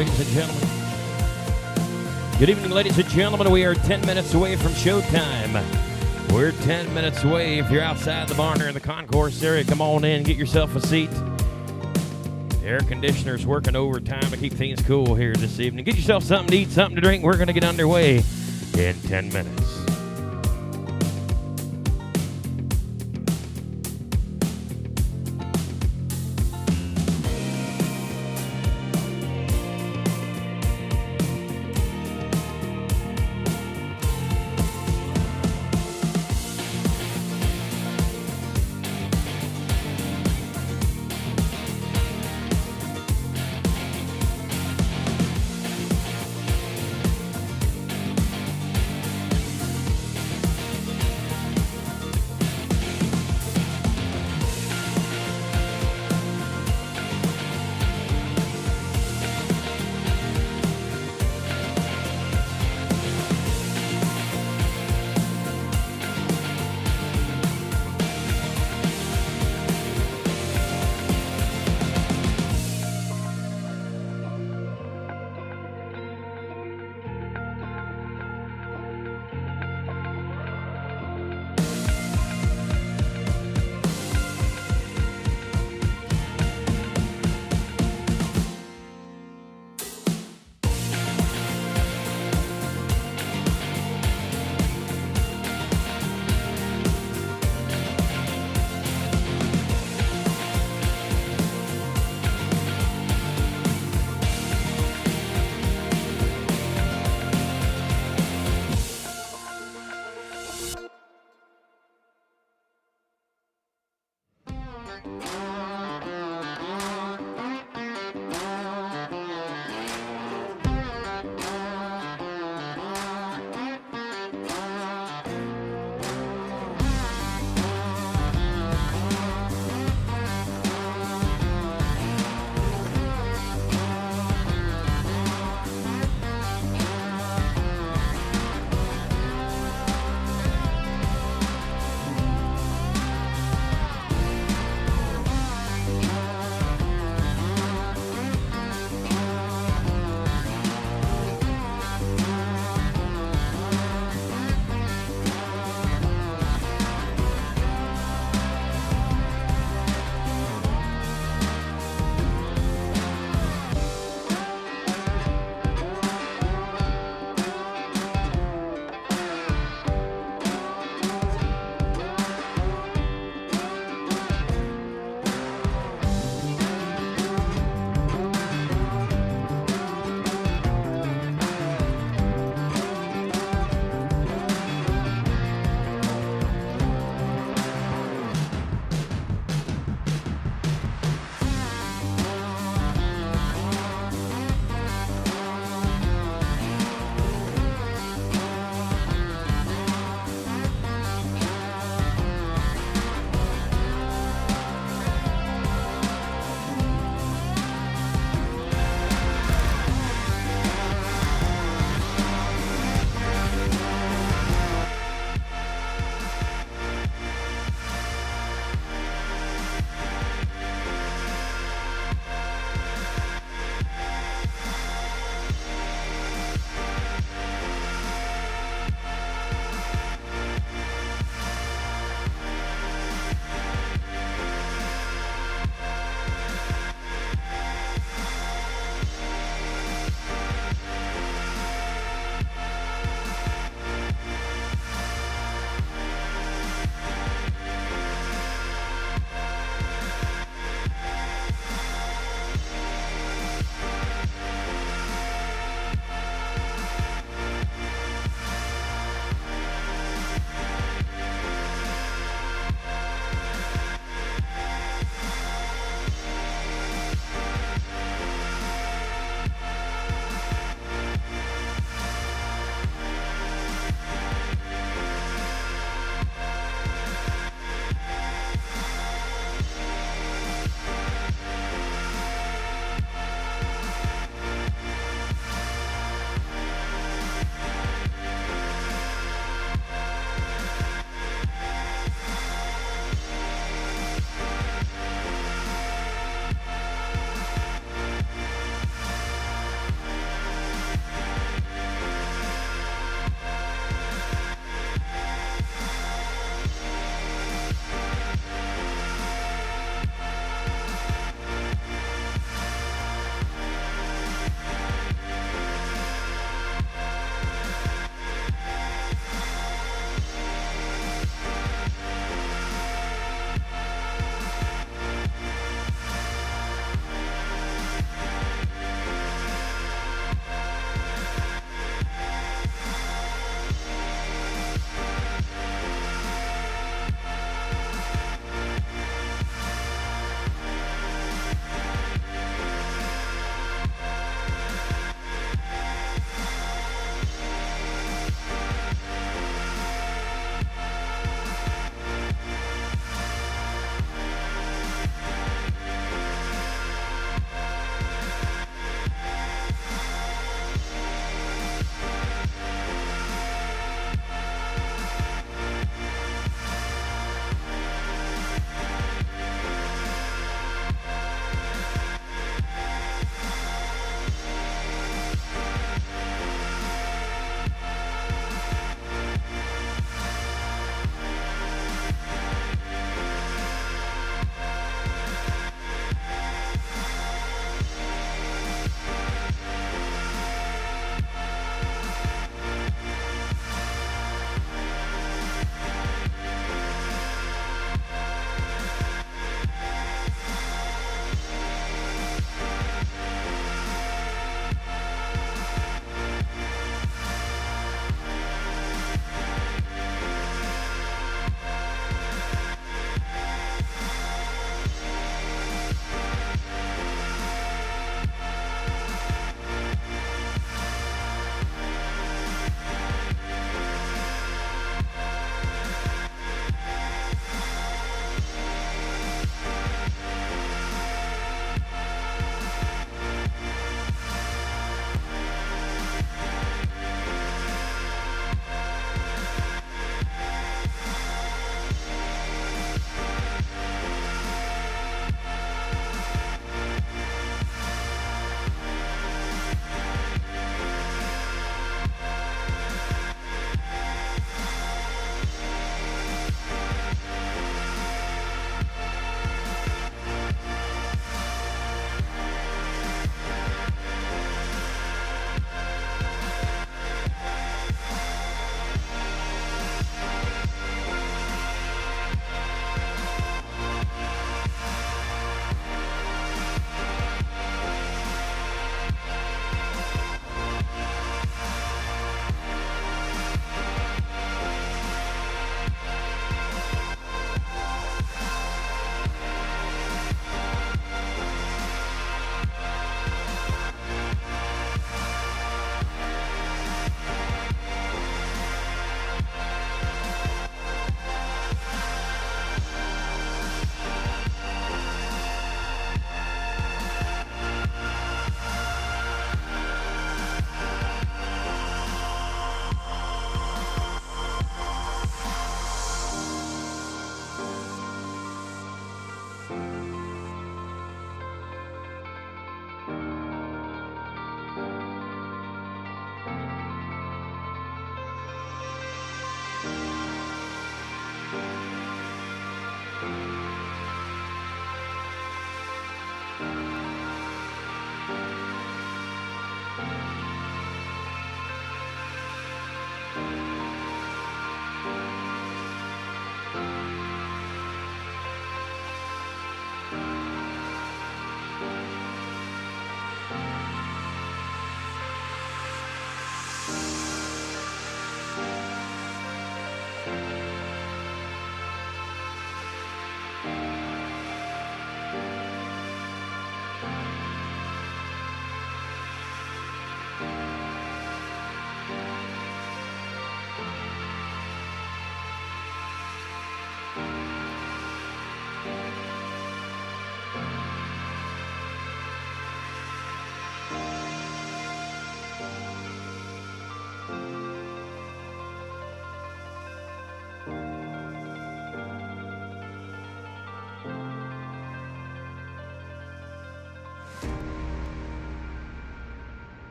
ladies and gentlemen. Good evening, ladies and gentlemen. We are 10 minutes away from showtime. We're 10 minutes away. If you're outside the barn or in the concourse area, come on in, get yourself a seat. The air conditioner's working overtime to keep things cool here this evening. Get yourself something to eat, something to drink. We're going to get underway in 10 minutes.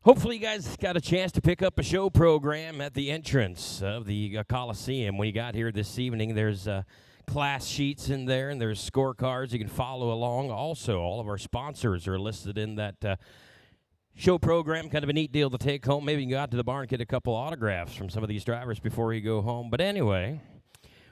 Hopefully, you guys got a chance to pick up a show program at the entrance of the Coliseum. When you got here this evening, there's class sheets in there, and there's scorecards you can follow along. Also, all of our sponsors are listed in that show program. Kind of a neat deal to take home. Maybe you can go out to the bar and get a couple autographs from some of these drivers before you go home. But anyway,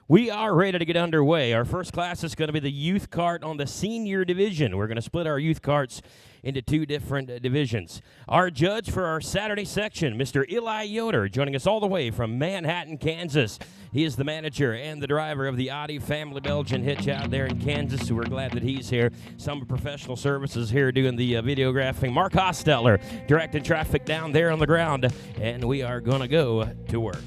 we are ready to get underway. Our first class is going to be the youth kart on the senior division. We're going to split our youth karts into two different divisions. Our judge for our Saturday section, Mr. Eli Yoder, joining us all the way from Manhattan, Kansas. He is the manager and the driver of the Audi Family Belgian Hitch out there in Kansas, so we're glad that he's here. Some professional services here doing the videographing. Mark Hosteller directing traffic down there on the ground, and we are going to go to work.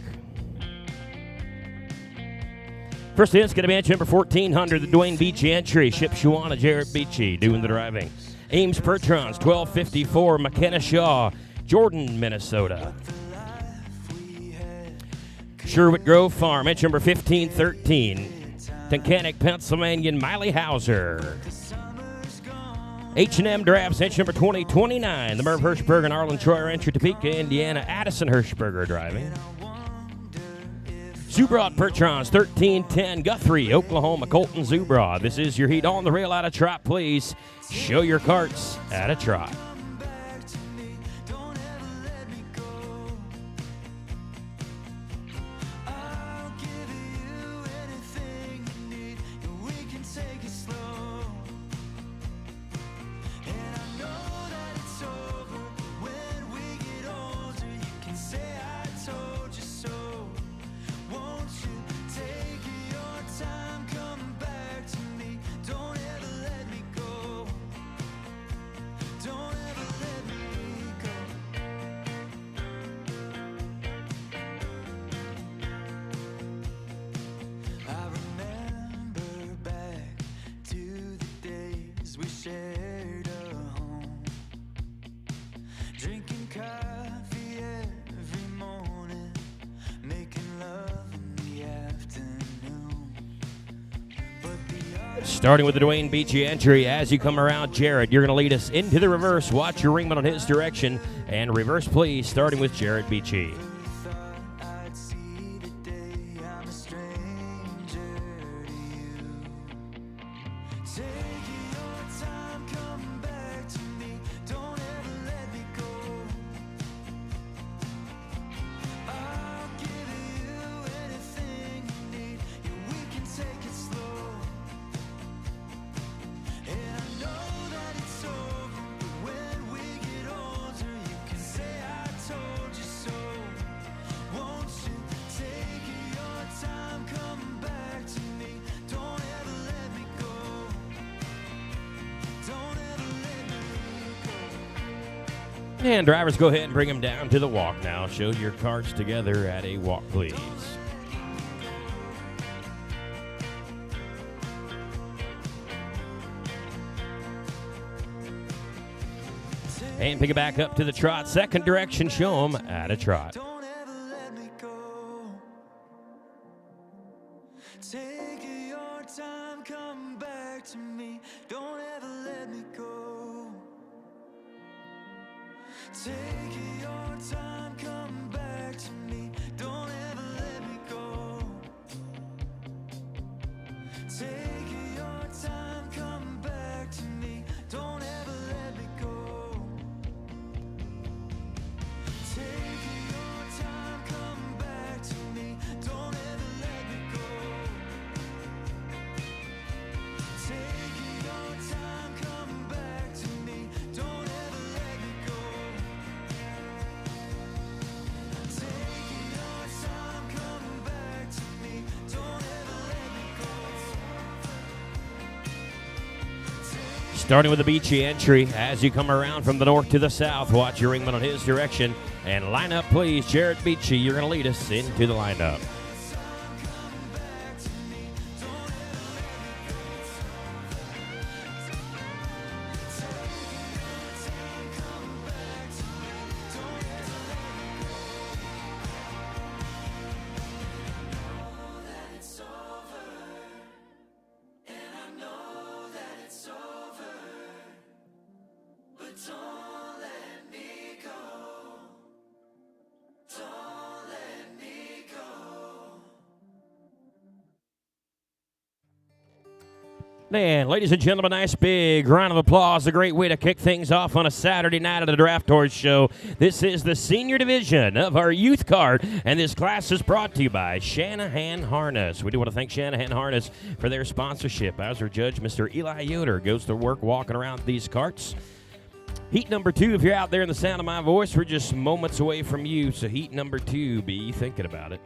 First in, it's going to be entry number 1400, the Dwayne Beachy entry. Shipshewana, Jarrett Beachy doing the driving. Ames Pertrons, 1254, McKenna Shaw, Jordan, Minnesota. Sherwood Grove Farm, entry number 1513, Tunkhannock, Pennsylvania, Miley Hauser. H&M Drafts, entry number 2029, the Merv Hirschberger and Arlen Troyer, entry Topeka, Indiana, Addison Hirschberger driving. Zubrod Pertrons, 1310, Guthrie, Oklahoma, Colton Zubrod. This is your heat on the rail at a trot, please. Show your carts at a trot. Starting with the Dwayne Beachy entry, as you come around, Jared, you're going to lead us into the reverse. Watch your ringman on his direction, and reverse, please, starting with Jared Beachy. And drivers, go ahead and bring them down to the walk now. Show your carts together at a walk, please. And pick it back up to the trot. Second direction, show them at a trot. Take your time, come back to me. Don't ever let me go. Take your time, come back to me. Don't ever let me go. Take your time, come back to me. Don't ever let me go. Take your time, come back to me. Don't ever let me go. Take your time, come back to me. Don't ever let me go. Take your time, come back to me. Don't ever let me go. Starting with the Beachy entry, as you come around from the north to the south, watch your ringman on his direction. And line up, please. Jared Beachy, you're going to lead us into the lineup. Don't let me go. And ladies and gentlemen, nice big round of applause. A great way to kick things off on a Saturday night at the Draft Tours Show. This is the senior division of our youth card, and this class is brought to you by Shanahan Harness. We do want to thank Shanahan Harness for their sponsorship. As our judge, Mr. Eli Yoder, goes to work walking around these carts. Heat number 2, if you're out there in the sound of my voice, we're just moments away from you. So heat number 2, be thinking about it.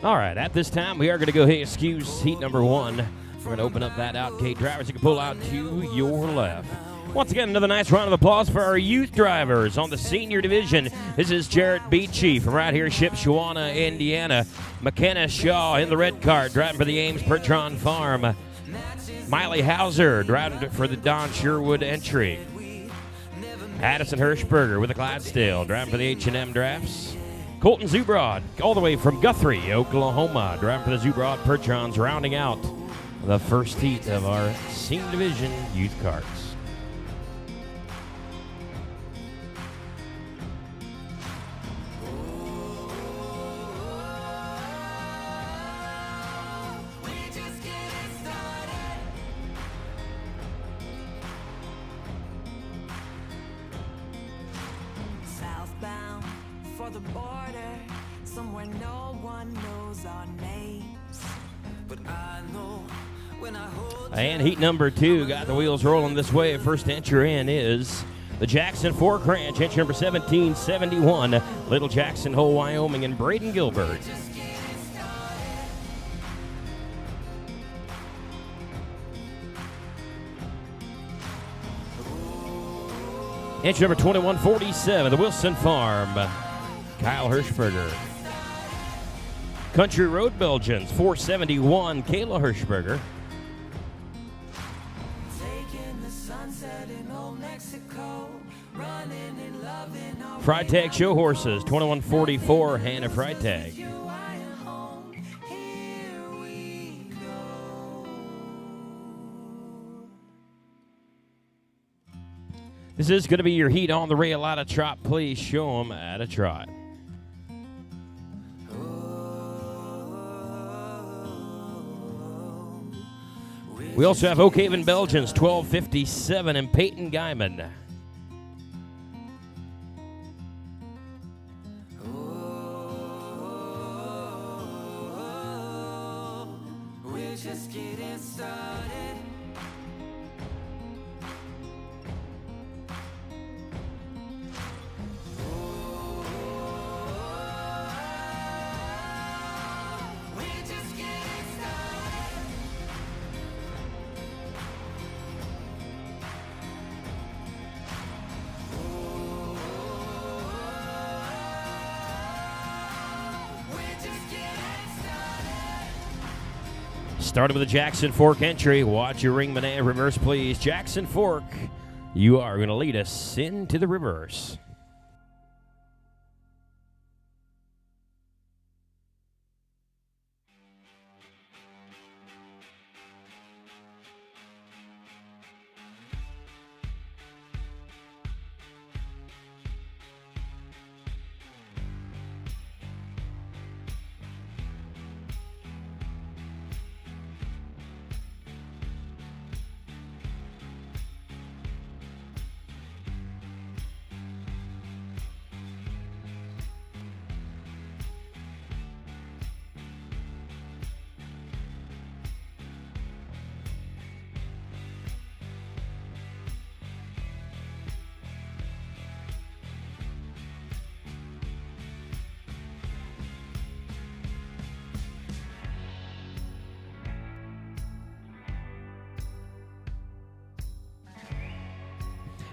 All right, at this time, we are going to go ahead and excuse heat number 1. We're going to open up that out gate. Drivers, you can pull out to your left. Once again, another nice round of applause for our youth drivers on the senior division. This is Jarrett Beachy from right here, Shipshewana, Indiana. McKenna Shaw in the red cart, driving for the Ames Pertron Farm. Miley Hauser driving for the Don Sherwood entry. Addison Hirschberger with the Clydesdale, driving for the H&M Drafts. Colton Zubrod, all the way from Guthrie, Oklahoma, driving for the Zubrod Pertrons, rounding out the first heat of our senior division youth carts. Southbound for the border, somewhere no one knows our names. But I know when I hold. And heat number 2 got the wheels rolling this way. First entry in is the Jackson Fork Ranch, entry number 1771, Little Jackson Hole, Wyoming, and Braden Gilbert. Entry number 2147, the Wilson Farm, Kyle Hirschberger. Country Road Belgians, 471, Kayla Hirschberger. Freitag Show Horses, 2144, Hannah Freitag. This is going to be your heat on the rail out of trot. Please show them at a trot. We also have Oak Haven Belgians, 1257, and Peyton Guyman. We're just getting started. We're just getting started. We're just getting started. Started with a Jackson Fork entry. Watch your ring banana reverse, please. Jackson Fork, you are going to lead us into the reverse.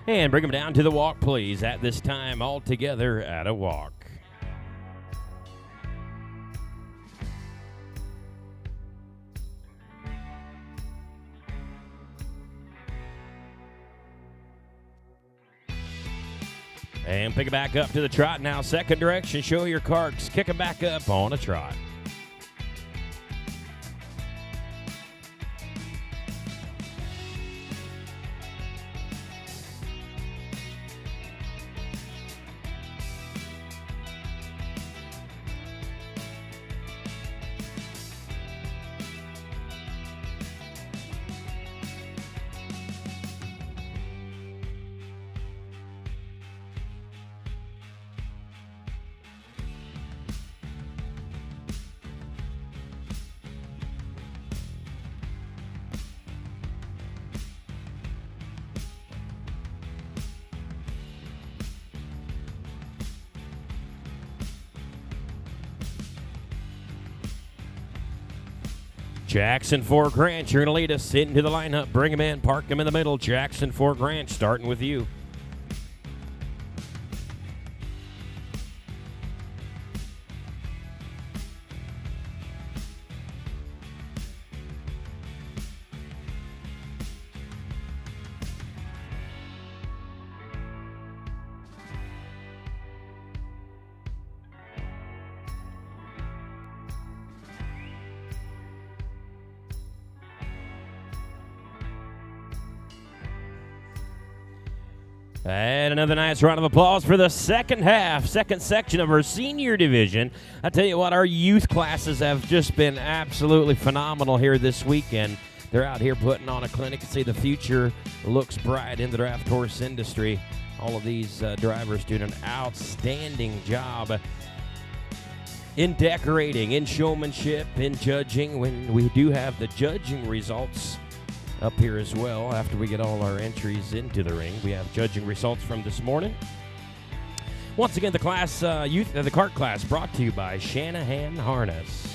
And bring them down to the walk, please. At this time, all together at a walk. And pick it back up to the trot now. Second direction, show your carts. Kick it back up on a trot. Jackson Fork Ranch, you're going to lead us into the lineup. Bring him in, park him in the middle. Jackson Fork Ranch, starting with you. And another nice round of applause for the second half, second section of our senior division. I tell you what, our youth classes have just been absolutely phenomenal here this weekend. They're out here putting on a clinic to see the future looks bright in the draft horse industry. All of these drivers doing an outstanding job in decorating, in showmanship, in judging. When we do have the judging results up here as well, after we get all our entries into the ring, we have judging results from this morning. Once again, the class the cart class brought to you by Shanahan Harness.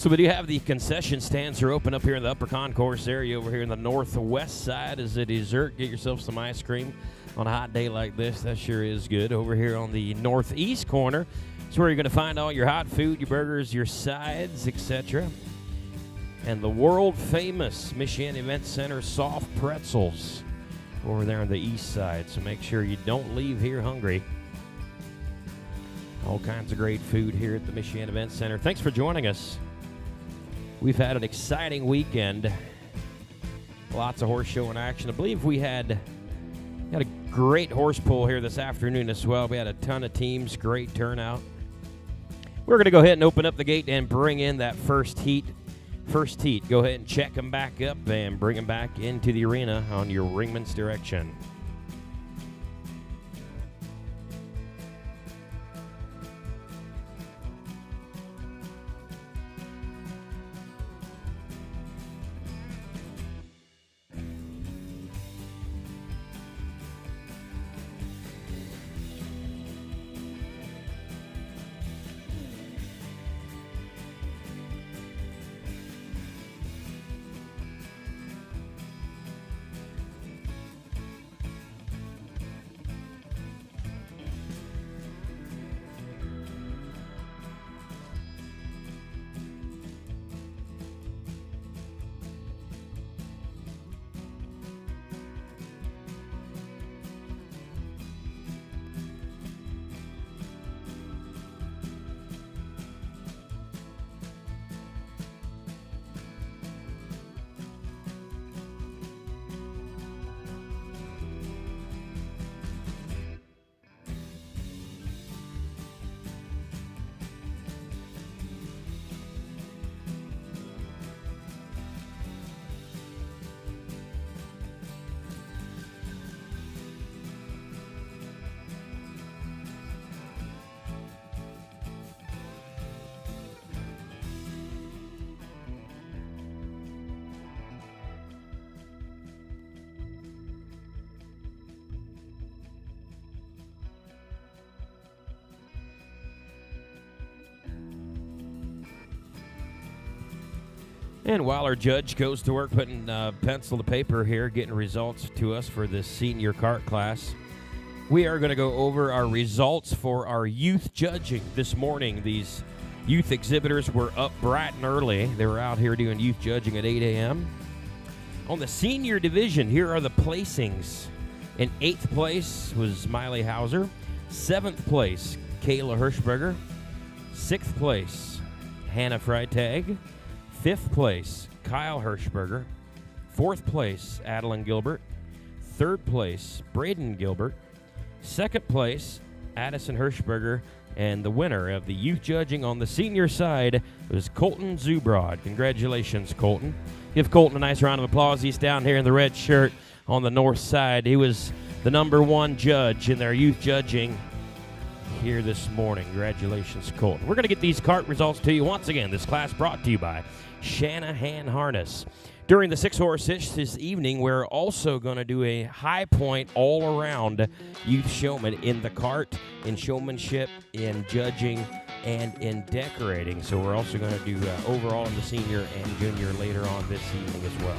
Also, we do have the concession stands are open up here in the upper concourse area over here in the northwest side as a dessert. Get yourself some ice cream on a hot day like this. That sure is good. Over here on the northeast corner is where you're going to find all your hot food, your burgers, your sides, etc. And the world-famous Michiana Event Center soft pretzels over there on the east side. So make sure you don't leave here hungry. All kinds of great food here at the Michiana Event Center. Thanks for joining us. We've had an exciting weekend. Lots of horse show in action. I believe we had a great horse pull here this afternoon as well. We had a ton of teams, great turnout. We're going to go ahead and open up the gate and bring in that first heat. First heat. Go ahead and check them back up and bring them back into the arena on your Ringman's direction. And while our judge goes to work putting pencil to paper here, getting results to us for this senior cart class, we are going to go over our results for our youth judging this morning. These youth exhibitors were up bright and early. They were out here doing youth judging at 8 a.m. On the senior division, here are the placings. In 8th place was Miley Hauser. 7th place, Kayla Hirschberger. 6th place, Hannah Freitag. 5th place, Kyle Hirschberger. 4th place, Adeline Gilbert. 3rd place, Braden Gilbert. 2nd place, Addison Hirschberger. And the winner of the youth judging on the senior side was Colton Zubrod. Congratulations, Colton. Give Colton a nice round of applause. He's down here in the red shirt on the north side. He was the #1 judge in their youth judging here this morning. Congratulations, Colton. We're going to get these cart results to you once again. This class brought to you by Shanahan Harness. During the 6-horse hitch this evening, we're also going to do a high point all-around youth showman in the cart, in showmanship, in judging, and in decorating. So we're also going to do overall in the senior and junior later on this evening as well.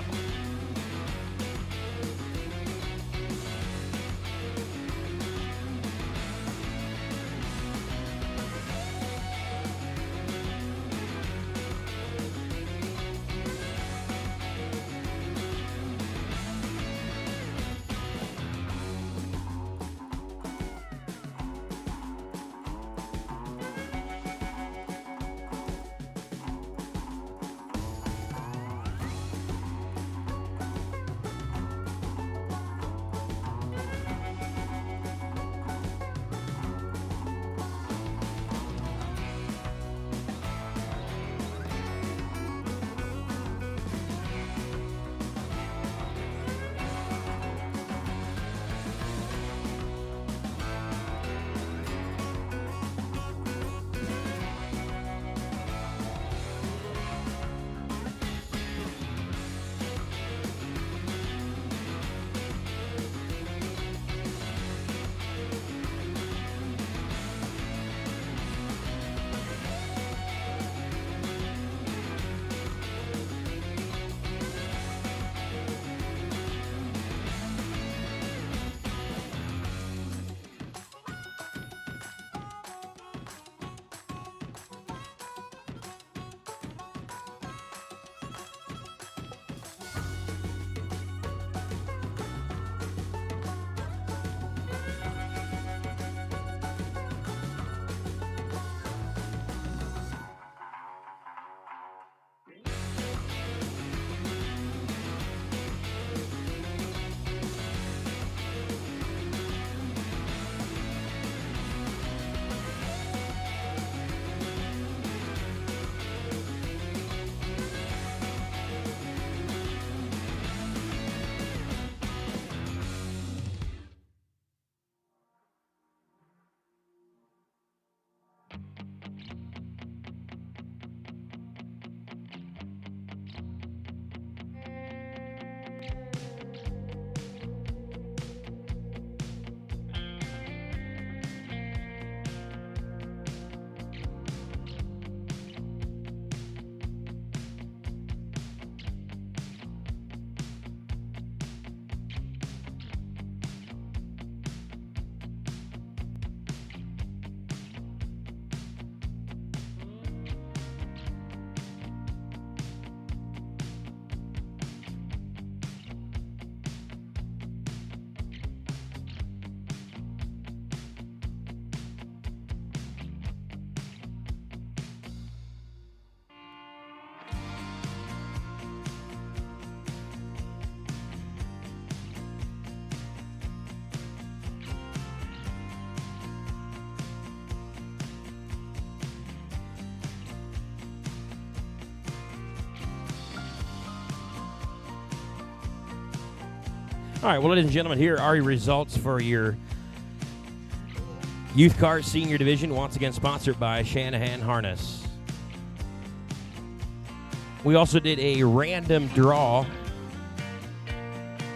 All right, well, ladies and gentlemen, here are your results for your Youth Car Senior Division, once again sponsored by Shanahan Harness. We also did a random draw.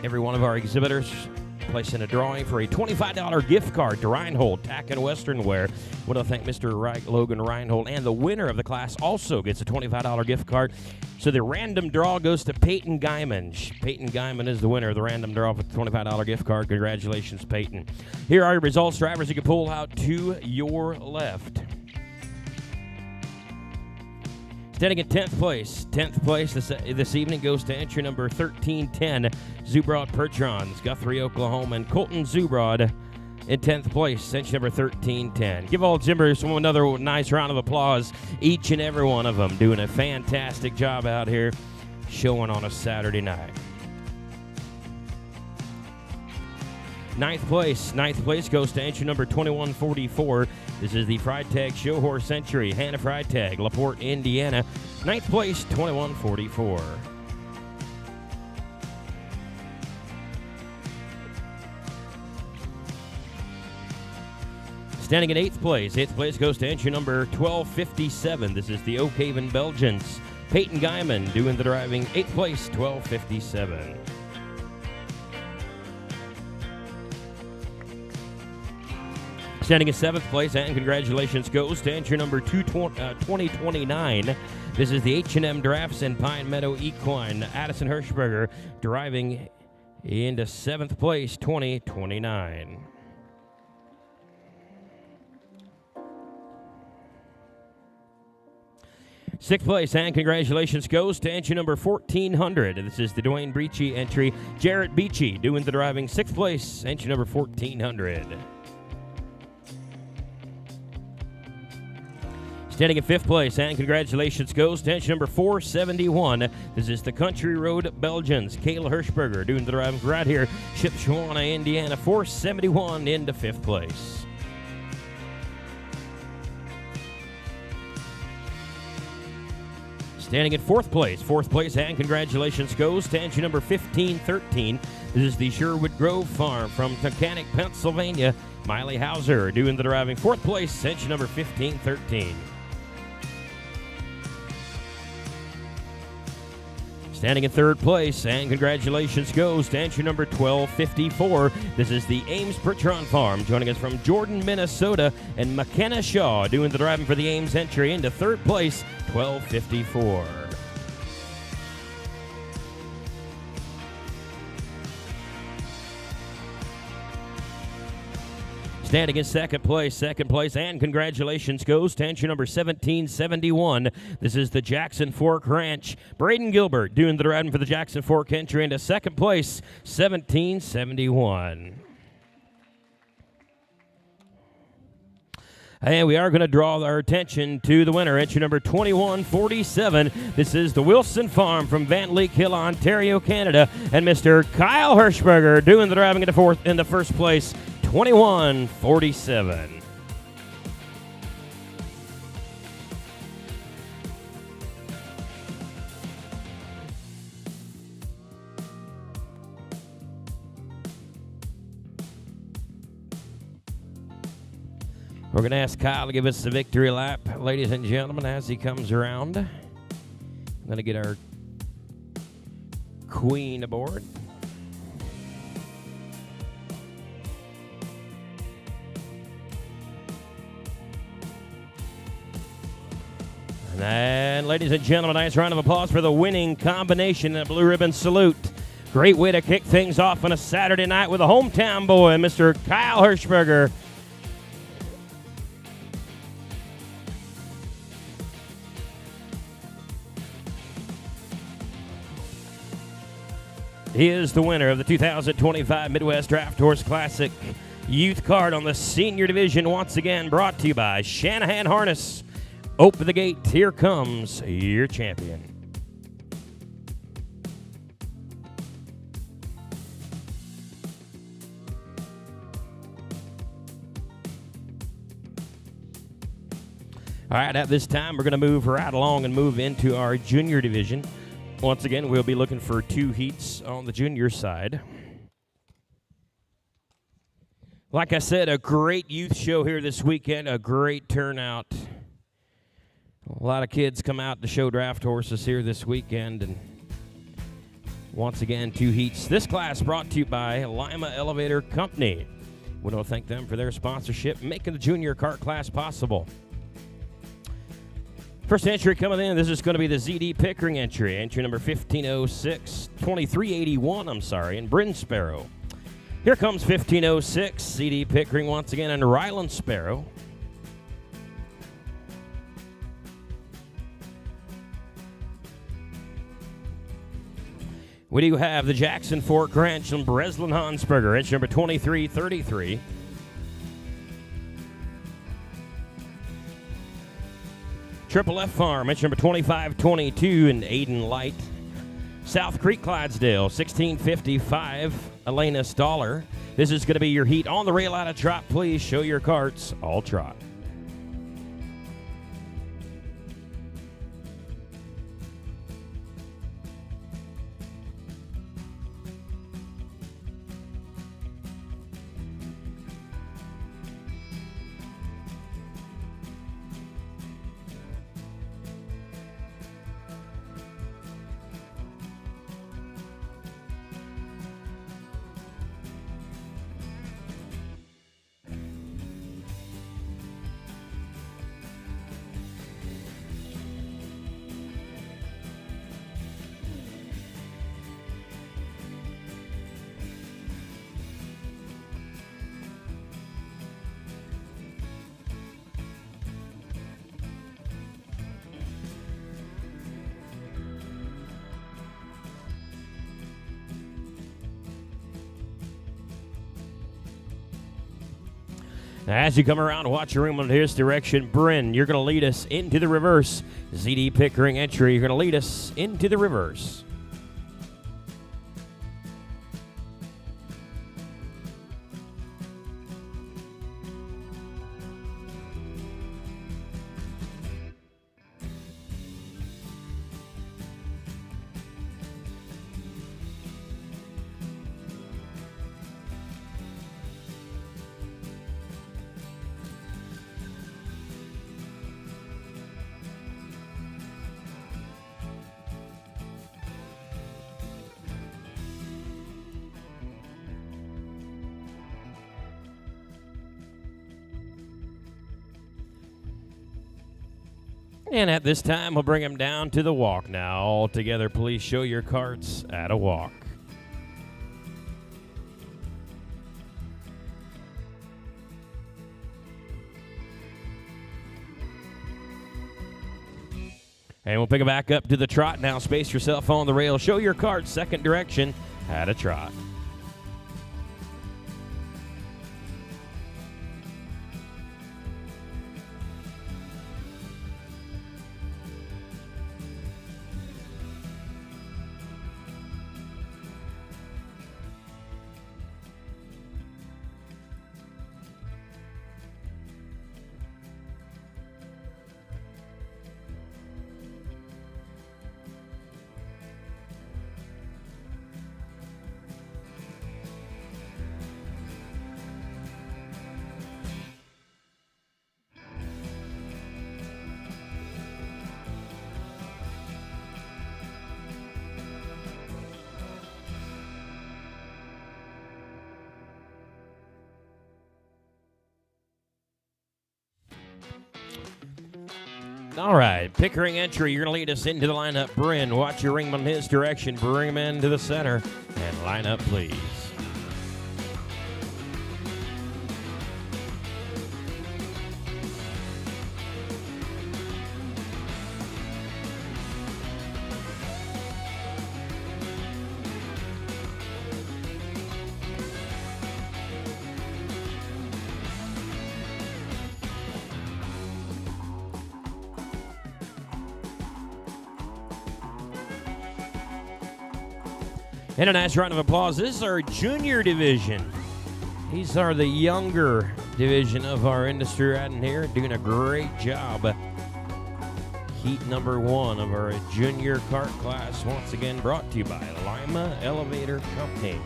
Every one of our exhibitors placed in a drawing for a $25 gift card to Reinhold Tack and Western Wear. I want to thank Mr. Logan Reinhold, and the winner of the class also gets a $25 gift card. So the random draw goes to Peyton Guyman. Peyton Guyman is the winner of the random draw for the $25 gift card. Congratulations, Peyton. Here are your results, drivers. You can pull out to your left. Standing in 10th place. 10th place this evening goes to entry number 1310, Zubrod Pertrons, Guthrie, Oklahoma, and Colton Zubrod in 10th place, entry number 1310. Give all Zimbers another nice round of applause, each and every one of them doing a fantastic job out here showing on a Saturday night. 9th place goes to entry number 2144. This is the Freitag Show Horse Century, Hannah Freitag, LaPorte, Indiana. 9th place, 2144. Standing in 8th place. 8th place goes to entry number 1257. This is the Oak Haven Belgians, Peyton Guyman doing the driving. 8th place, 1257. Standing in 7th place, and congratulations goes to entry number 2029. This is the H&M Drafts and Pine Meadow Equine, Addison Hirschberger, driving into 7th place, 2029. Sixth place, and congratulations goes to entry number 1400. This is the Dwayne Breachy entry, Jarrett Beachy doing the driving. 6th place, entry number 1400. Standing in 5th place, and congratulations goes to entry number 471. This is the Country Road Belgians, Kayla Hirschberger doing the driving right here, Shipshewana, Indiana, 471 into 5th place. Standing in 4th place, and congratulations goes to entry number 1513. This is the Sherwood Grove Farm from Tunkhannock, Pennsylvania, Miley Hauser doing the driving. 4th place, entry number 1513. Standing in 3rd place, and congratulations goes to entry number 1254. This is the Ames Pertron Farm, joining us from Jordan, Minnesota, and McKenna Shaw doing the driving for the Ames entry into 3rd place, 1254. Standing in 2nd place, and congratulations goes to entry number 1771. This is the Jackson Fork Ranch. Braden Gilbert doing the driving for the Jackson Fork entry into 2nd place, 1771. And we are going to draw our attention to the winner, entry number 2147. This is the Wilson Farm from Van Leek Hill, Ontario, Canada, and Mr. Kyle Hirschberger doing the driving into first place, 2147. We're going to ask Kyle to give us the victory lap, ladies and gentlemen, as he comes around. I'm going to get our queen aboard. And ladies and gentlemen, nice round of applause for the winning combination and a blue ribbon salute. Great way to kick things off on a Saturday night with a hometown boy, Mr. Kyle Hirschberger. He is the winner of the 2025 Midwest Draft Horse Classic Youth Card on the Senior Division, once again brought to you by Shanahan Harness. Open the gate, here comes your champion. All right, at this time, we're going to move right along and move into our junior division. Once again, we'll be looking for 2 heats on the junior side. Like I said, a great youth show here this weekend, a great turnout. A lot of kids come out to show draft horses here this weekend, and once again, 2 heats. This class brought to you by Lima Elevator Company. We want to thank them for their sponsorship, making the junior kart class possible. First entry coming in, this is going to be the ZD Pickering entry. Entry number 2381, in Bryn Sparrow. Here comes 1506, ZD Pickering once again, and Ryland Sparrow. We do have the Jackson Fork Ranch and Breslin Hansberger, entry number 2333. Triple F Farm, entry number 2522, and Aiden Light. South Creek Clydesdale, 1655, Elena Stoller. This is going to be your heat on the rail out of trot. Please show your carts, all trot. Now, as you come around, watch your room on his direction. Bryn, you're going to lead us into the reverse. ZD Pickering entry, you're going to lead us into the reverse. And at this time, we'll bring them down to the walk now. All together, please show your carts at a walk. And we'll pick it back up to the trot now. Space yourself on the rail. Show your carts, second direction, at a trot. All right, Pickering entry, you're going to lead us into the lineup. Bryn, watch your ringman in his direction. Bring him into the center and line up, please. And a nice round of applause. This is our junior division. These are the younger division of our industry right in here, doing a great job. Heat number 1 of our junior kart class, once again brought to you by Lima Elevator Company.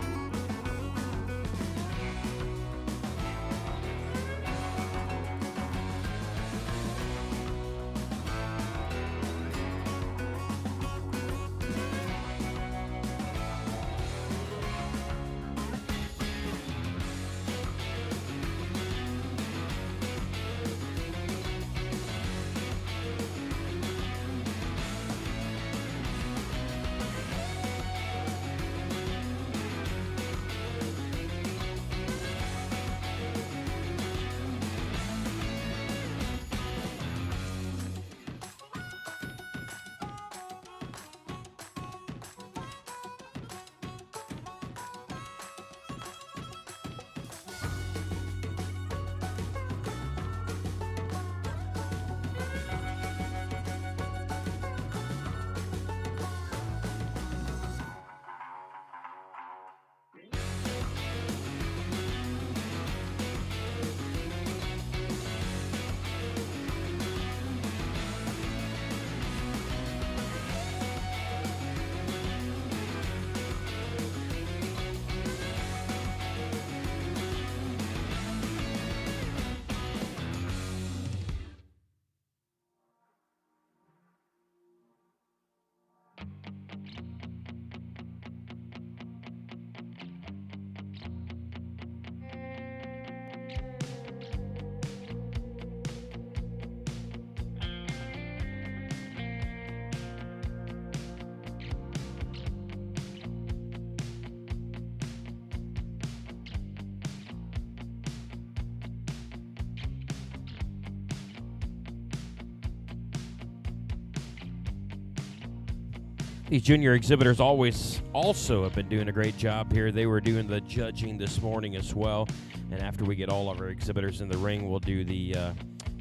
These junior exhibitors also have been doing a great job here. They were doing the judging this morning as well. And after we get all of our exhibitors in the ring, we'll do the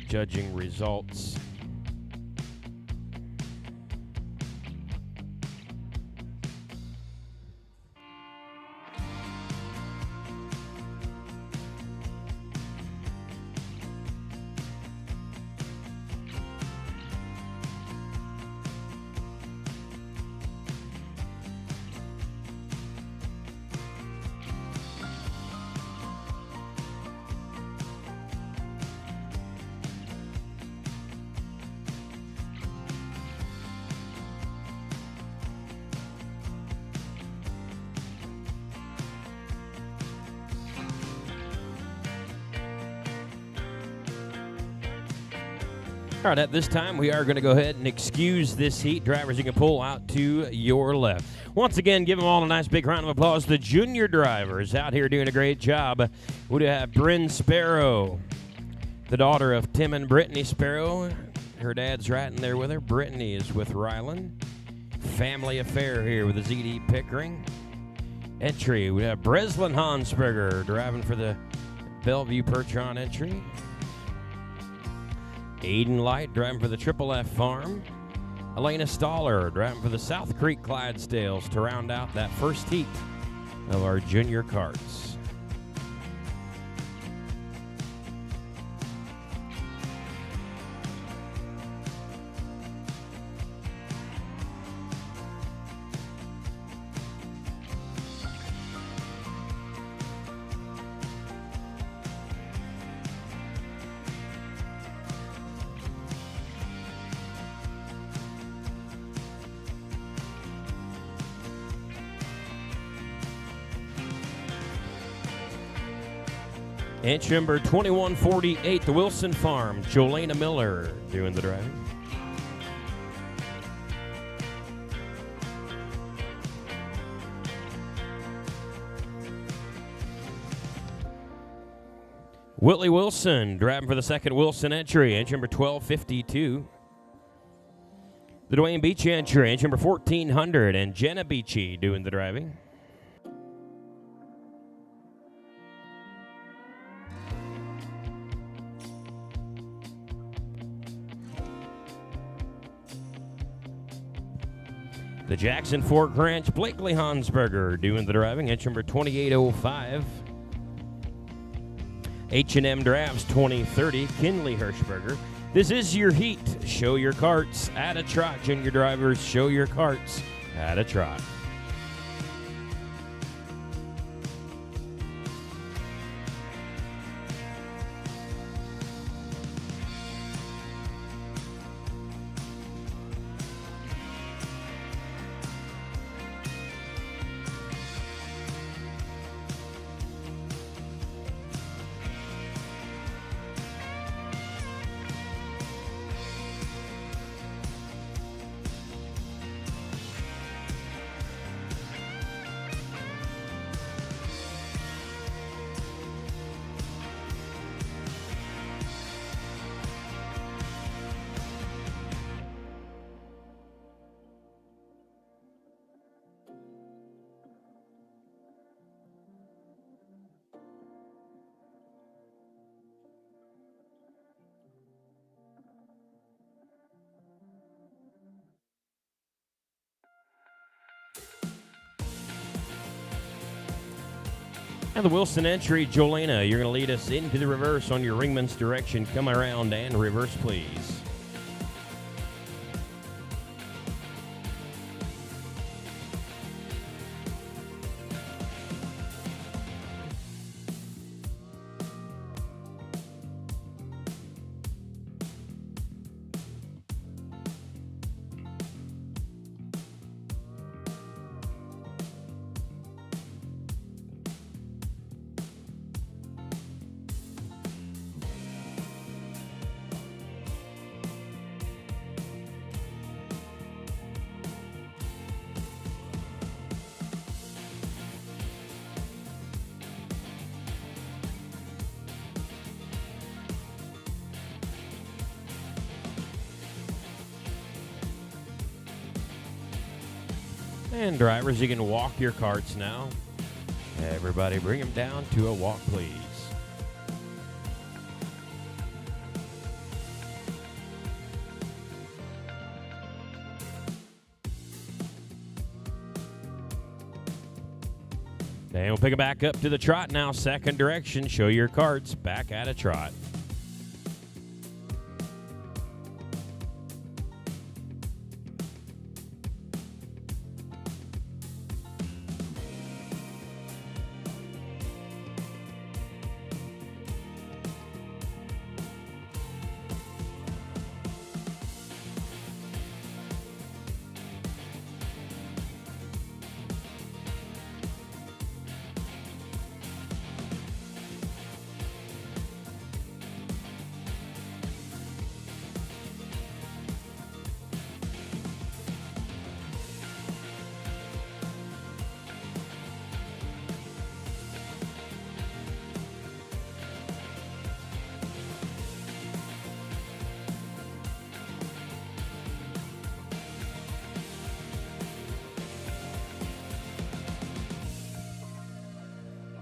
judging results. All right, at this time, we are going to go ahead and excuse this heat. Drivers, you can pull out to your left. Once again, give them all a nice big round of applause. The junior drivers out here doing a great job. We do have Bryn Sparrow, the daughter of Tim and Brittany Sparrow. Her dad's right in there with her. Brittany is with Rylan. Family affair here with the ZD Pickering. Entry, we have Breslin Hansberger driving for the Bellevue Pertron entry. Aiden Light driving for the Triple F Farm. Elena Stoller driving for the South Creek Clydesdales to round out that first heat of our junior karts. Inch number 2148, the Wilson Farm, Jolena Miller doing the driving. Whitley Wilson driving for the second Wilson entry, inch number 1252. The Dwayne Beach entry, inch number 1400, and Jenna Beachy doing the driving. The Jackson Fork Ranch, Blakely Hansberger doing the driving, inch number 2805. H&M Drafts 2030, Kinley Hirschberger. This is your heat. Show your karts at a trot, junior drivers. Show your karts at a trot. And the Wilson entry, Jolena, you're going to lead us into the reverse on your Ringman's direction. Come around and reverse, please. And drivers, you can walk your carts now. Everybody bring them down to a walk, please. And we'll pick it back up to the trot now. Second direction. Show your carts back at a trot.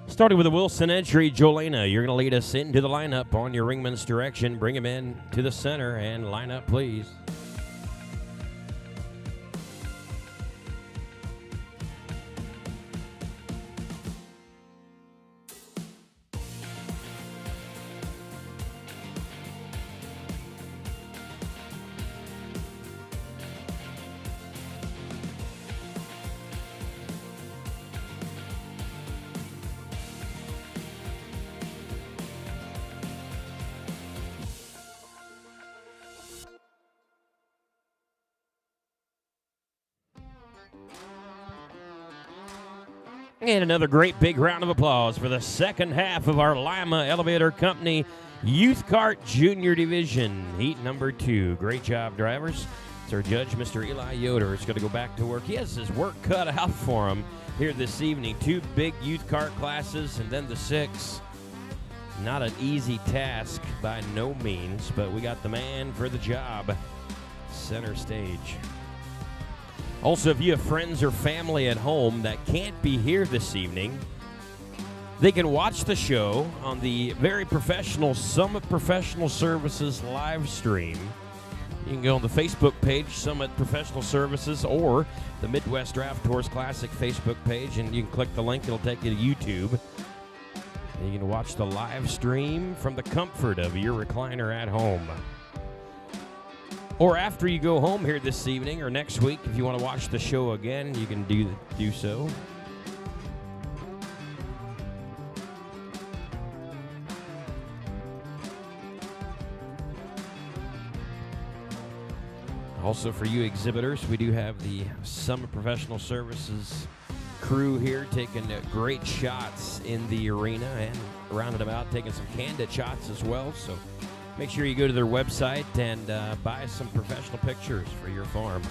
Starting with the Wilson entry, Jolena, you're going to lead us into the lineup on your ringman's direction. Bring him in to the center and line up, please. And another great big round of applause for the second half of our Lima Elevator Company Youth Kart Junior Division, heat number 2. Great job, drivers. It's our judge, Mr. Eli Yoder, is going to go back to work. He has his work cut out for him here this evening. 2 big youth kart classes and then the 6. Not an easy task by no means, but we got the man for the job center stage. Also, if you have friends or family at home that can't be here this evening, they can watch the show on the very professional Summit Professional Services live stream. You can go on the Facebook page, Summit Professional Services, or the Midwest Draft Tours Classic Facebook page, and you can click the link. It'll take you to YouTube. And you can watch the live stream from the comfort of your recliner at home. Or after you go home here this evening or next week, if you want to watch the show again, you can do so. Also for you exhibitors, we do have the Summit Professional Services crew here taking great shots in the arena and rounded about, taking some candid shots as well. So make sure you go to their website and buy some professional pictures for your farm.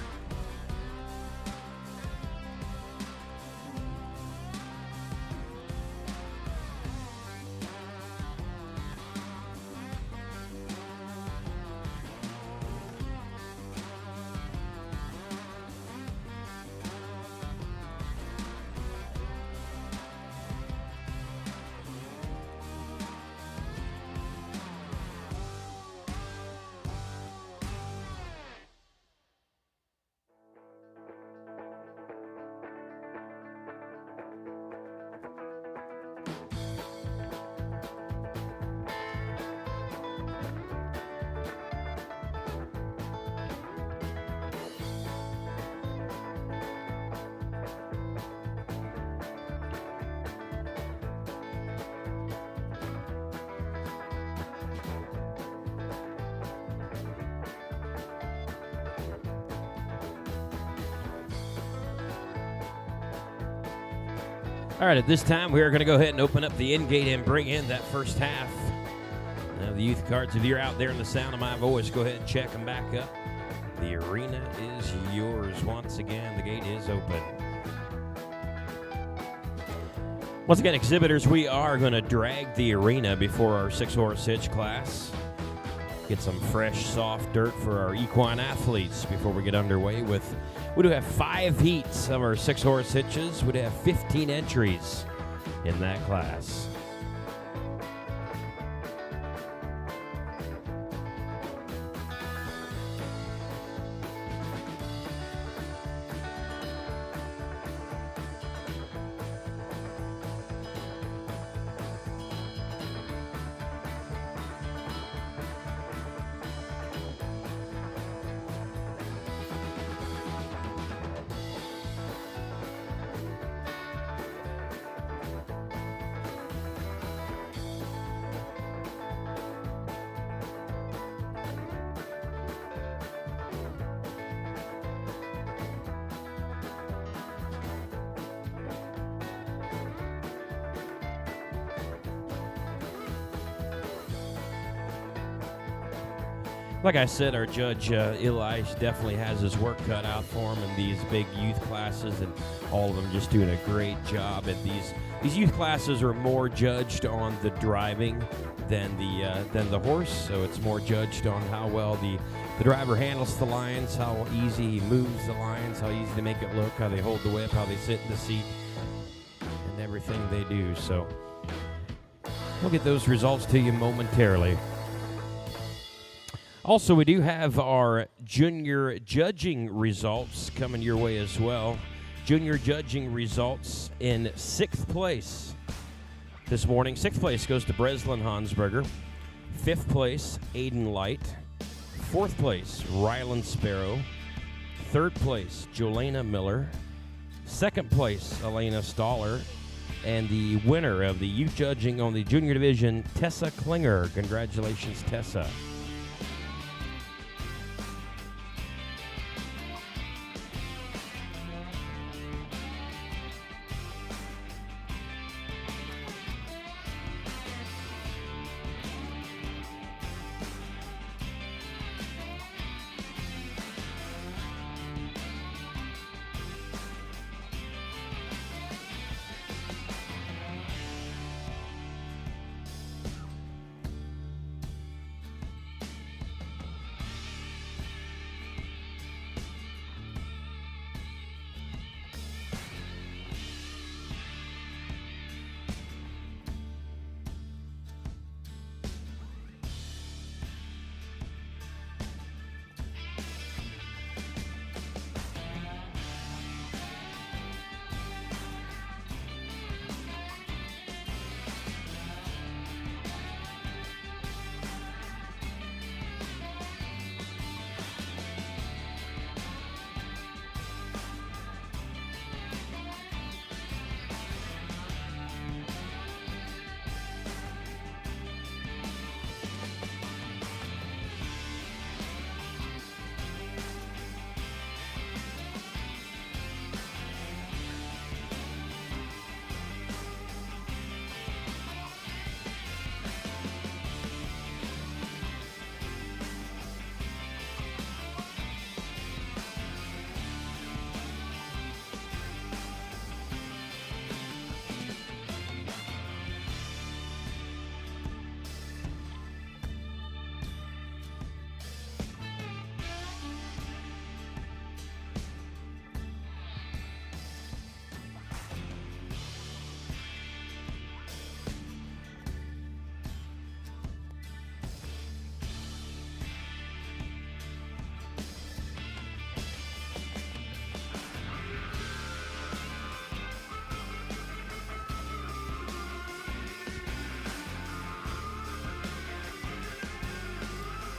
All right, at this time, we are going to go ahead and open up the end gate and bring in that first half. Now, the youth carts, if you're out there in the sound of my voice, go ahead and check them back up. The arena is yours. Once again, the gate is open. Once again, exhibitors, we are going to drag the arena before our 6-horse hitch class. Get some fresh, soft dirt for our equine athletes before we get underway with, we do have 5 heats of our 6-horse hitches. We do have 15 entries in that class. Like I said, our judge, Eli, definitely has his work cut out for him in these big youth classes, and all of them just doing a great job at these. These youth classes are more judged on the driving than the horse, so it's more judged on how well the driver handles the lines, how easy he moves the lines, how easy they make it look, how they hold the whip, how they sit in the seat, and everything they do. So we'll get those results to you momentarily. Also, we do have our junior judging results coming your way as well. Junior judging results in 6th place this morning. 6th place goes to Breslin Hansberger. 5th place, Aiden Light. 4th place, Ryland Sparrow. 3rd place, Jolena Miller. 2nd place, Elena Stoller. And the winner of the youth judging on the junior division, Tessa Klinger. Congratulations, Tessa.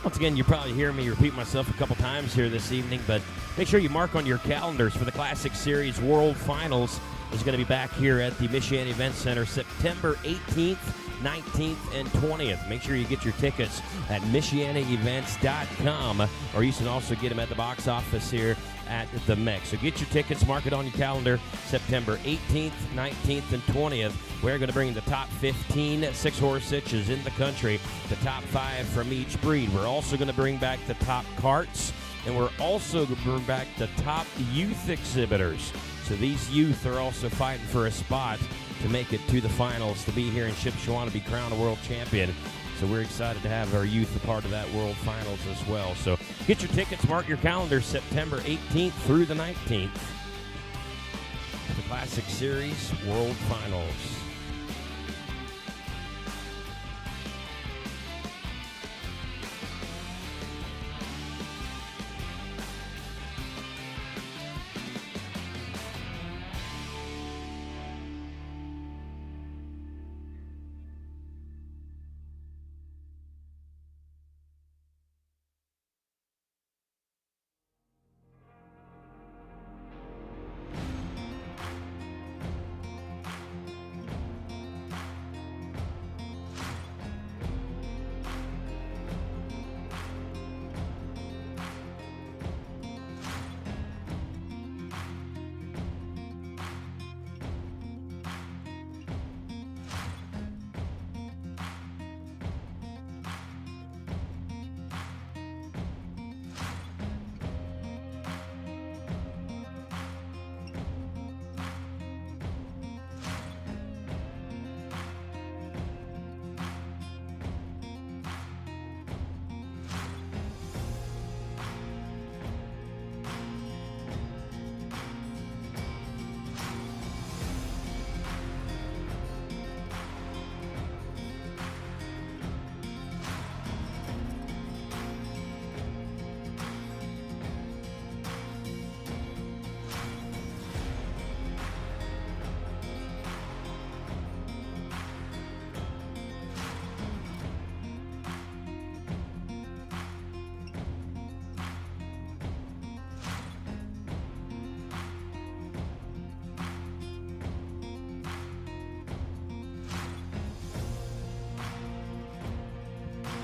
Once again, you probably hear me repeat myself a couple times here this evening, but make sure you mark on your calendars for the Classic Series World Finals. Is going to be back here at the Michiana Event Center September 18th, 19th, and 20th. Make sure you get your tickets at MichianaEvents.com, or you can also get them at the box office here at the MEC. So get your tickets, mark it on your calendar, September 18th, 19th, and 20th. We're going to bring the top 15 6-horse hitches in the country, the top 5 from each breed. We're also going to bring back the top carts, and we're also going to bring back the top youth exhibitors. So these youth are also fighting for a spot to make it to the finals, to be here in Shipshewana, to be crowned a world champion. So we're excited to have our youth a part of that World Finals as well. So get your tickets, mark your calendar, September 18th through the 19th. The Classic Series World Finals.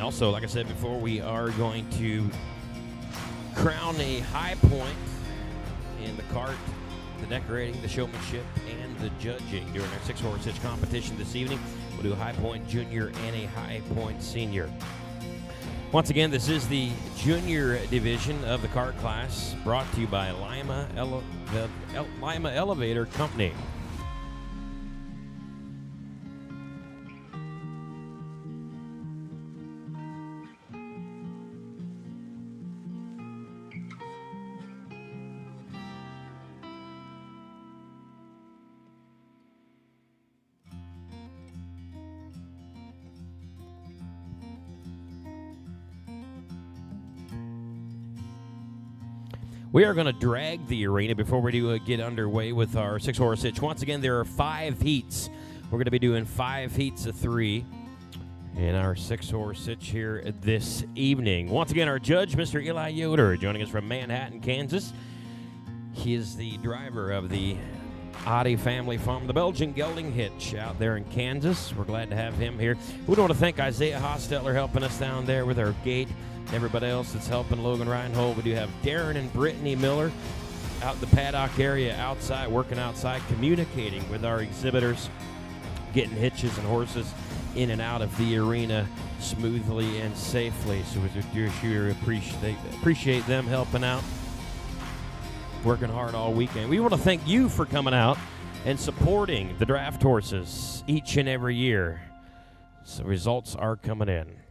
Also, like I said before, we are going to crown a high point in the cart, the decorating, the showmanship, and the judging during our 6-horse hitch competition this evening. We'll do a high point junior and a high point senior. Once again, this is the junior division of the cart class, brought to you by Lima Elevator Company. We are going to drag the arena before we do get underway with our 6-horse hitch. Once again, there are 5 heats. We're going to be doing 5 heats of 3 in our 6-horse hitch here this evening. Once again, our judge, Mr. Eli Yoder, joining us from Manhattan, Kansas. He is the driver of the Oddie family farm, the Belgian gelding hitch out there in Kansas. We're glad to have him here. We want to thank Isaiah Hostetler helping us down there with our gate. Everybody else that's helping Logan Reinhold. We do have Darren and Brittany Miller out in the paddock area outside, working outside, communicating with our exhibitors, getting hitches and horses in and out of the arena smoothly and safely. So we sure appreciate them helping out, working hard all weekend. We want to thank you for coming out and supporting the draft horses each and every year. So results are coming in.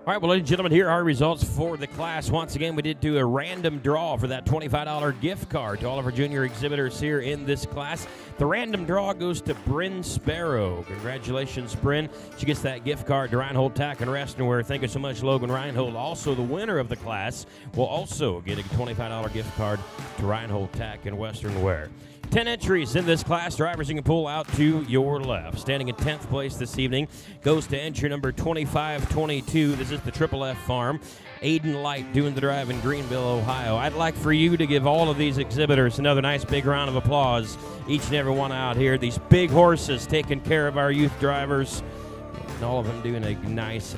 All right, well, ladies and gentlemen, here are results for the class. Once again, we did do a random draw for that $25 gift card to all of our junior exhibitors here in this class. The random draw goes to Bryn Sparrow. Congratulations, Bryn. She gets that gift card to Reinhold Tack and Western Wear. Thank you so much, Logan Reinhold. Also, the winner of the class will also get a $25 gift card to Reinhold Tack and Western Wear. 10 entries in this class. Drivers, you can pull out to your left. Standing in 10th place this evening goes to entry number 2522. This is the Triple F Farm. Aiden Light doing the drive in Greenville, Ohio. I'd like for you to give all of these exhibitors another nice big round of applause. Each and every one out here. These big horses taking care of our youth drivers. And all of them doing a nice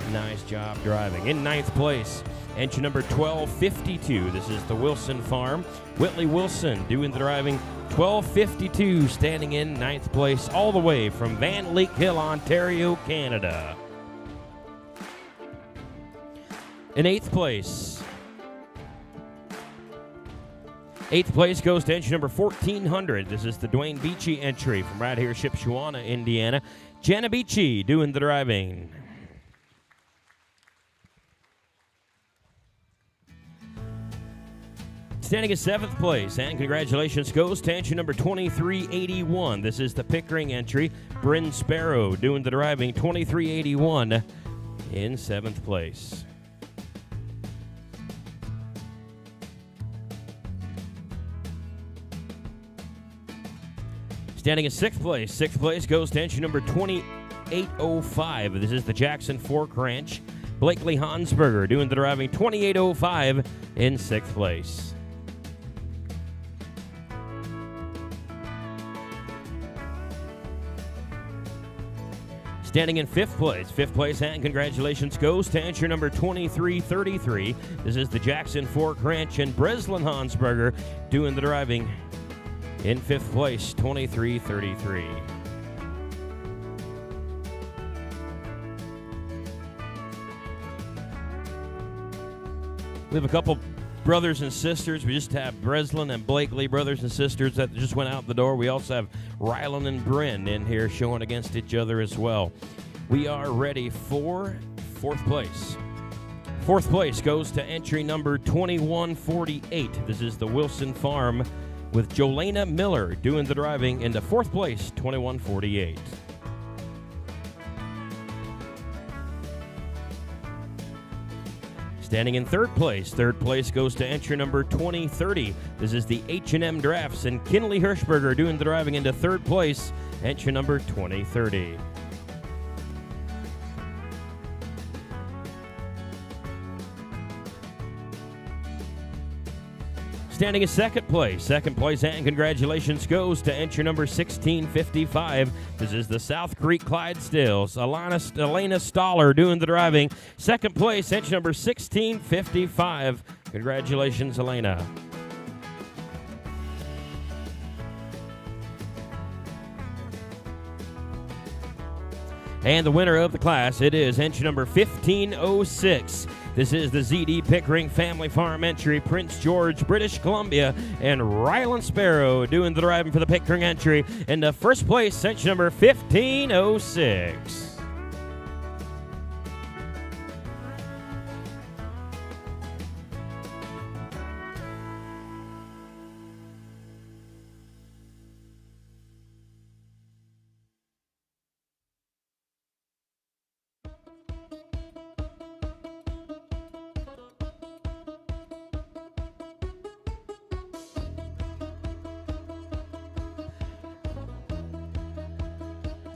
job driving. In 9th place, entry number 1252. This is the Wilson Farm. Whitley Wilson doing the driving. 1252 standing in 9th place all the way from Van Leek Hill, Ontario, Canada. In 8th place. 8th place goes to entry number 1400. This is the Dwayne Beachy entry from right here, Shipshewana, Indiana. Jana Beachy doing the driving. Standing in 7th place, and congratulations goes to entry number 2381. This is the Pickering entry. Bryn Sparrow doing the driving, 2381 in 7th place. Standing in 6th place. 6th place goes to entry number 2805. This is the Jackson Fork Ranch. Blakely Hansberger doing the driving, 2805 in 6th place. Standing in 5th place. 5th place, and congratulations goes to entry number 2333. This is the Jackson Fork Ranch and Breslin Hansberger doing the driving. In 5th place, 2333. We have a couple brothers and sisters. We just have Breslin and Blakely brothers and sisters that just went out the door. We also have Rylan and Bryn in here showing against each other as well. We are ready for 4th place. 4th place goes to entry number 2148. This is the Wilson Farm with Jolena Miller doing the driving into 4th place, 2148. Standing in 3rd place. 3rd place goes to entry number 2030. This is the H&M Drafts and Kinley Hirschberger doing the driving into 3rd place, entry number 2030. Standing in 2nd place. 2nd place, and congratulations goes to entry number 1655. This is the South Creek Clydesdales. Elena Stoller doing the driving. 2nd place, entry number 1655. Congratulations, Elena. And the winner of the class, it is entry number 1506. This is the ZD Pickering Family Farm entry, Prince George, British Columbia, and Rylan Sparrow doing the driving for the Pickering entry. In the 1st place, entry number 1506.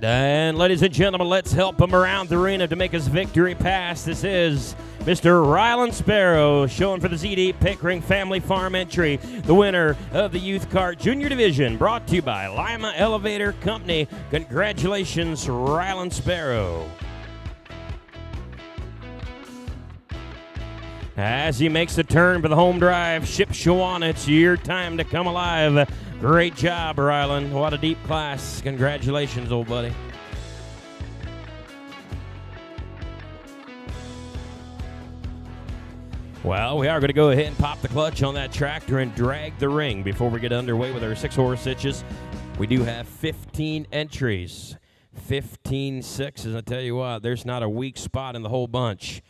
And ladies and gentlemen, let's help him around the arena to make his victory pass. This is Mr. Rylan Sparrow showing for the ZD Pickering Family Farm entry, the winner of the Youth Kart Junior Division, brought to you by Lima Elevator Company. Congratulations, Rylan Sparrow. As he makes the turn for the home drive, Shipshewana, it's your time to come alive. Great job, Rylan. What a deep class. Congratulations, old buddy. Well, we are going to go ahead and pop the clutch on that tractor and drag the ring before we get underway with our 6-horse hitches. We do have 15 entries. 15 sixes. I tell you what, there's not a weak spot in the whole bunch.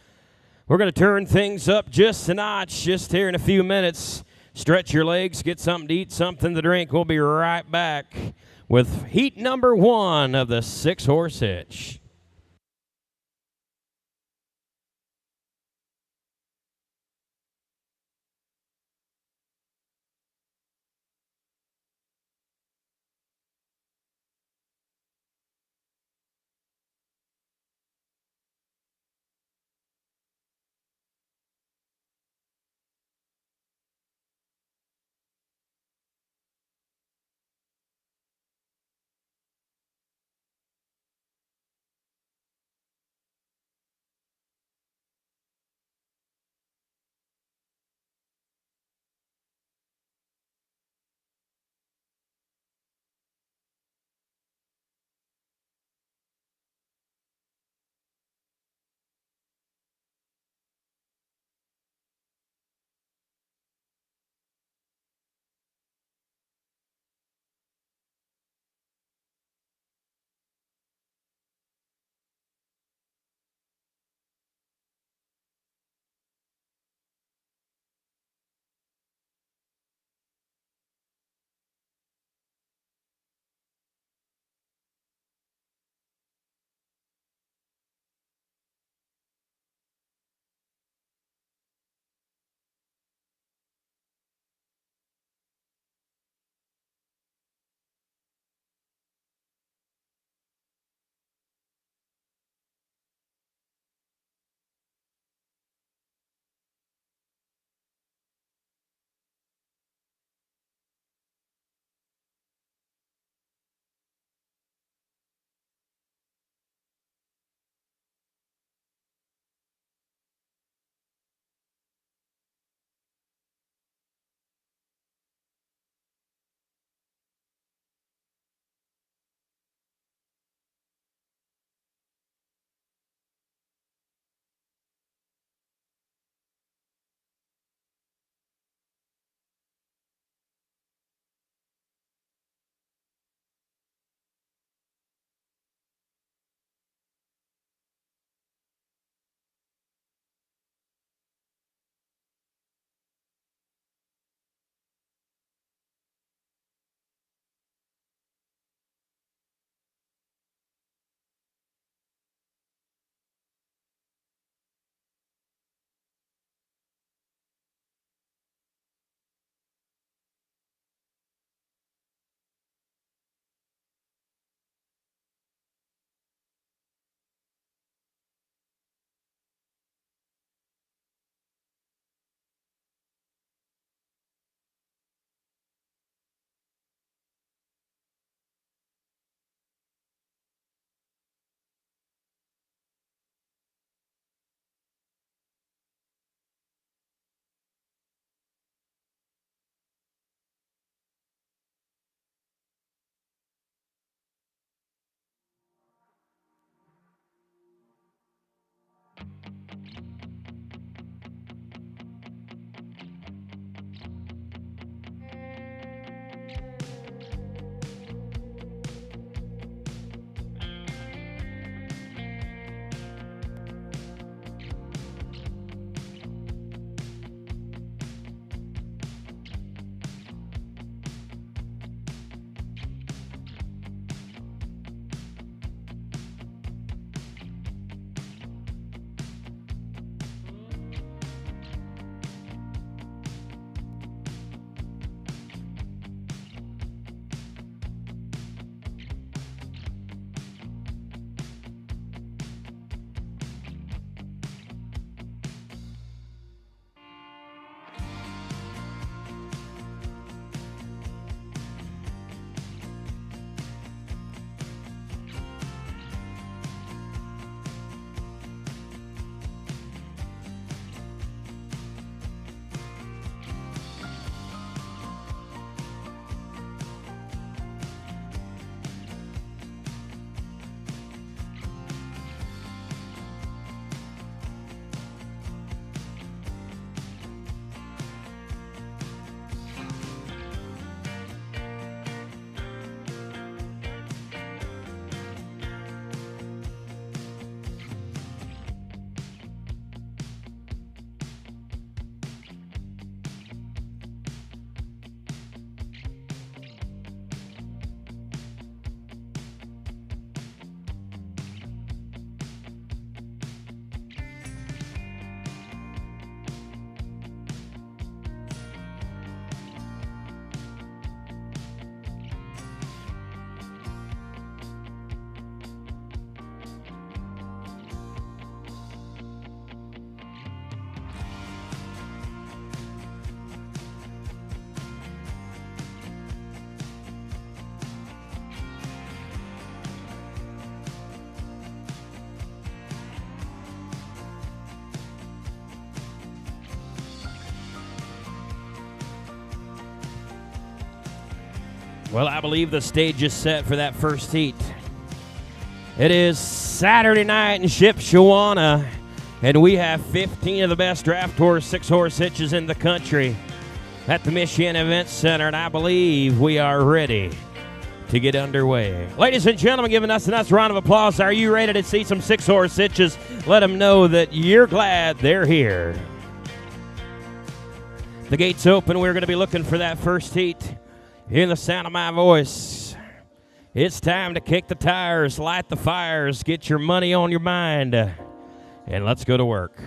We're going to turn things up just a notch just here in a few minutes. Stretch your legs, get something to eat, something to drink. We'll be right back with heat number 1 of the 6-horse hitch. Well, I believe the stage is set for that first heat. It is Saturday night in Shipshewana, and we have 15 of the best draft horse, 6-horse hitches in the country at the Michiana Event Center, and I believe we are ready to get underway. Ladies and gentlemen, giving us a nice round of applause. Are you ready to see some 6-horse hitches? Let them know that you're glad they're here. The gates open. We're going to be looking for that first heat. Hear the sound of my voice. It's time to kick the tires, light the fires, get your money on your mind, and let's go to work.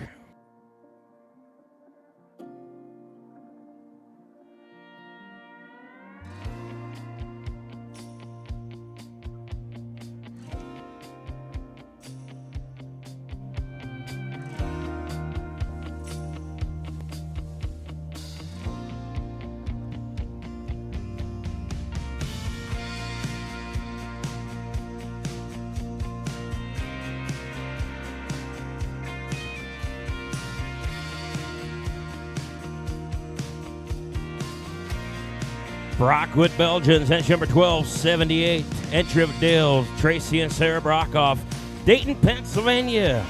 Brockwood Belgians, entry number 1278. Entry of Dale, Tracy and Sarah Brockoff. Dayton, Pennsylvania.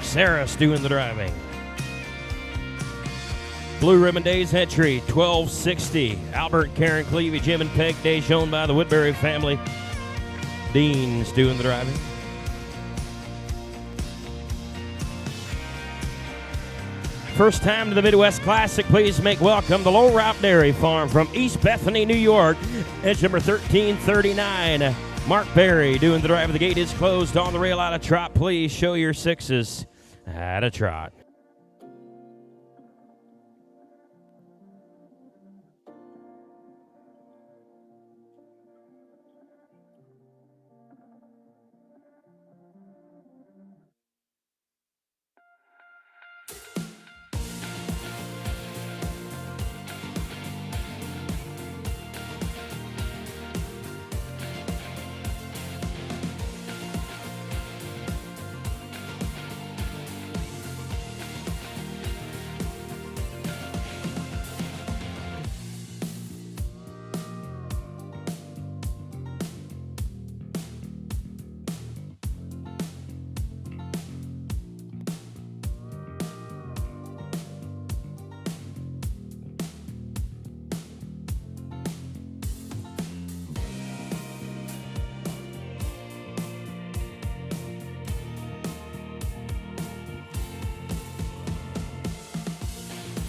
Sarah's doing the driving. Blue Ribbon Days entry, 1260. Albert, Karen, Cleavage, Jim, and Peg Day, shown by the Woodbury family. Dean's doing the driving. First time to the Midwest Classic, please make welcome the Low Route Dairy Farm from East Bethany, New York. Edge number 1339. Mark Berry doing the drive. The gate is closed on the rail out of trot. Please show your 6s at a trot.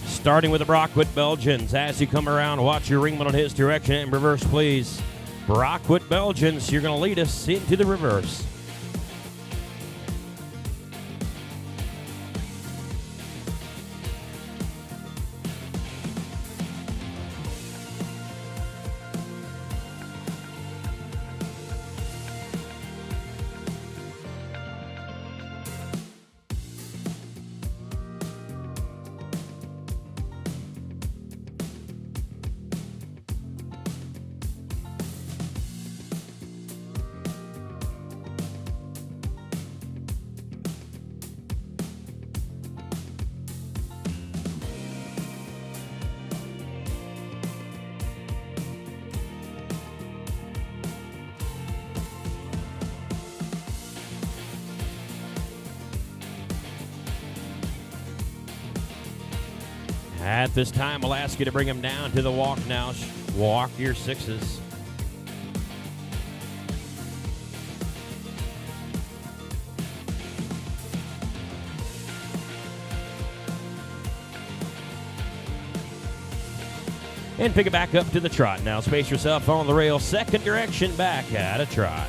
Starting with the Brockwood Belgians. As you come around, watch your ringman on his direction and reverse, please. Brockwood Belgians, you're going to lead us into the reverse. At this time, we'll ask you to bring them down to the walk now. Walk your 6s. And pick it back up to the trot. Now space yourself on the rail. Second direction back at a trot.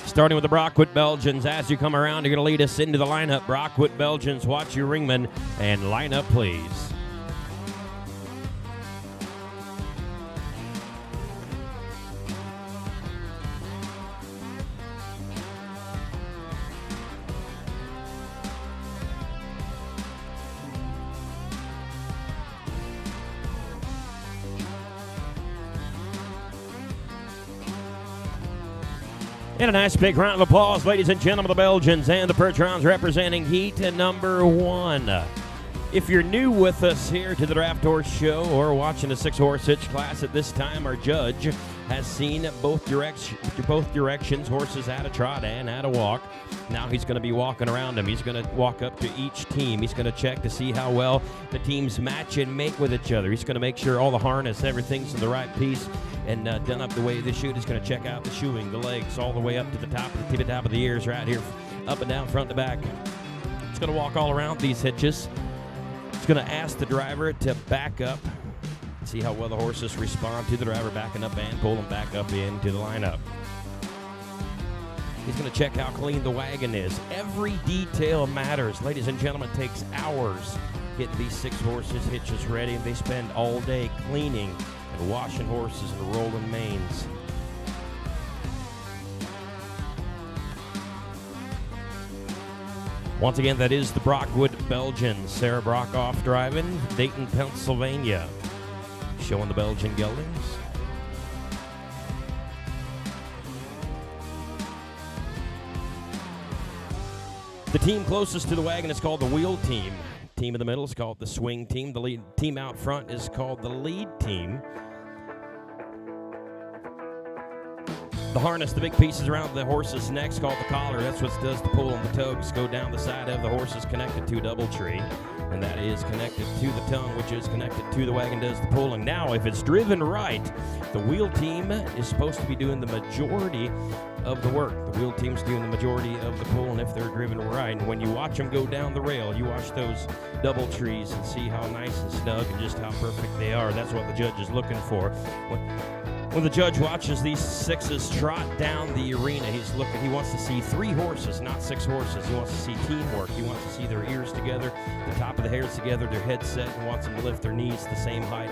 Starting with the Brockwood Belgians. As you come around, you're going to lead us into the lineup. Brockwood Belgians, watch your ringman and line up, please. And a nice big round of applause, ladies and gentlemen, the Belgians and the Pertrons representing heat number 1. If you're new with us here to the Draft Horse Show or watching a 6-horse hitch class at this time, our judge has seen both directions, horses at a trot and at a walk. Now he's going to be walking around them. He's going to walk up to each team. He's going to check to see how well the teams match and mate with each other. He's going to make sure all the harness, everything's in the right piece and done up the way they should. He's going to check out the shoeing, the legs, all the way up to the top of the ears right here, up and down, front to back. He's going to walk all around these hitches. He's going to ask the driver to back up, see how well the horses respond to the driver backing up and pull them back up into the lineup. He's going to check how clean the wagon is. Every detail matters. Ladies and gentlemen, it takes hours getting these 6 horses hitches ready, and they spend all day cleaning and washing horses and rolling manes. Once again, that is the Brockwood Belgians. Sarah Brockoff driving, Dayton, Pennsylvania. Showing the Belgian geldings. The team closest to the wagon is called the wheel team. Team in the middle is called the swing team. The lead team out front is called the lead team. The harness, the big pieces around the horse's neck, is called the collar. That's what does the pull, and the tugs go down the side of the horse is connected to a double tree, and that is connected to the tongue, which is connected to the wagon, does the pulling. Now, if it's driven right, the wheel team is supposed to be doing the majority of the work. The wheel team's doing the majority of the pull, and if they're driven right, and when you watch them go down the rail, you watch those double trees and see how nice and snug and just how perfect they are. That's what the judge is looking for. When the judge watches these 6s trot down the arena, he wants to see 3 horses, not 6 horses. He wants to see teamwork. He wants to see their ears together, the top of the hairs together, their head set, and wants them to lift their knees the same height.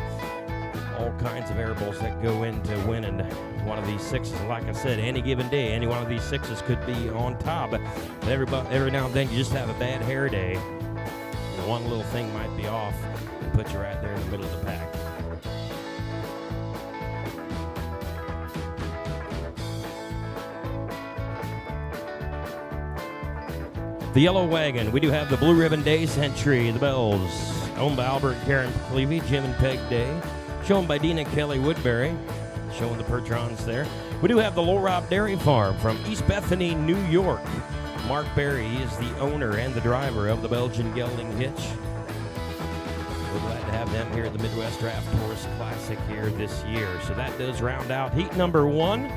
All kinds of variables that go into winning one of these 6s. Like I said, any given day, any one of these 6s could be on top. But every now and then you just have a bad hair day, and one little thing might be off and put you right there in the middle of the pack. The yellow wagon, we do have the Blue Ribbon Days entry, the Bells, owned by Albert and Karen Clevey, Jim and Peg Day, shown by Dean and Kelly Woodbury, showing the Pertrons there. We do have the Lowell Rob Dairy Farm from East Bethany, New York. Mark Berry is the owner and the driver of the Belgian gelding hitch. We're glad to have them here at the Midwest Draft Horse Classic here this year. So that does round out heat number 1.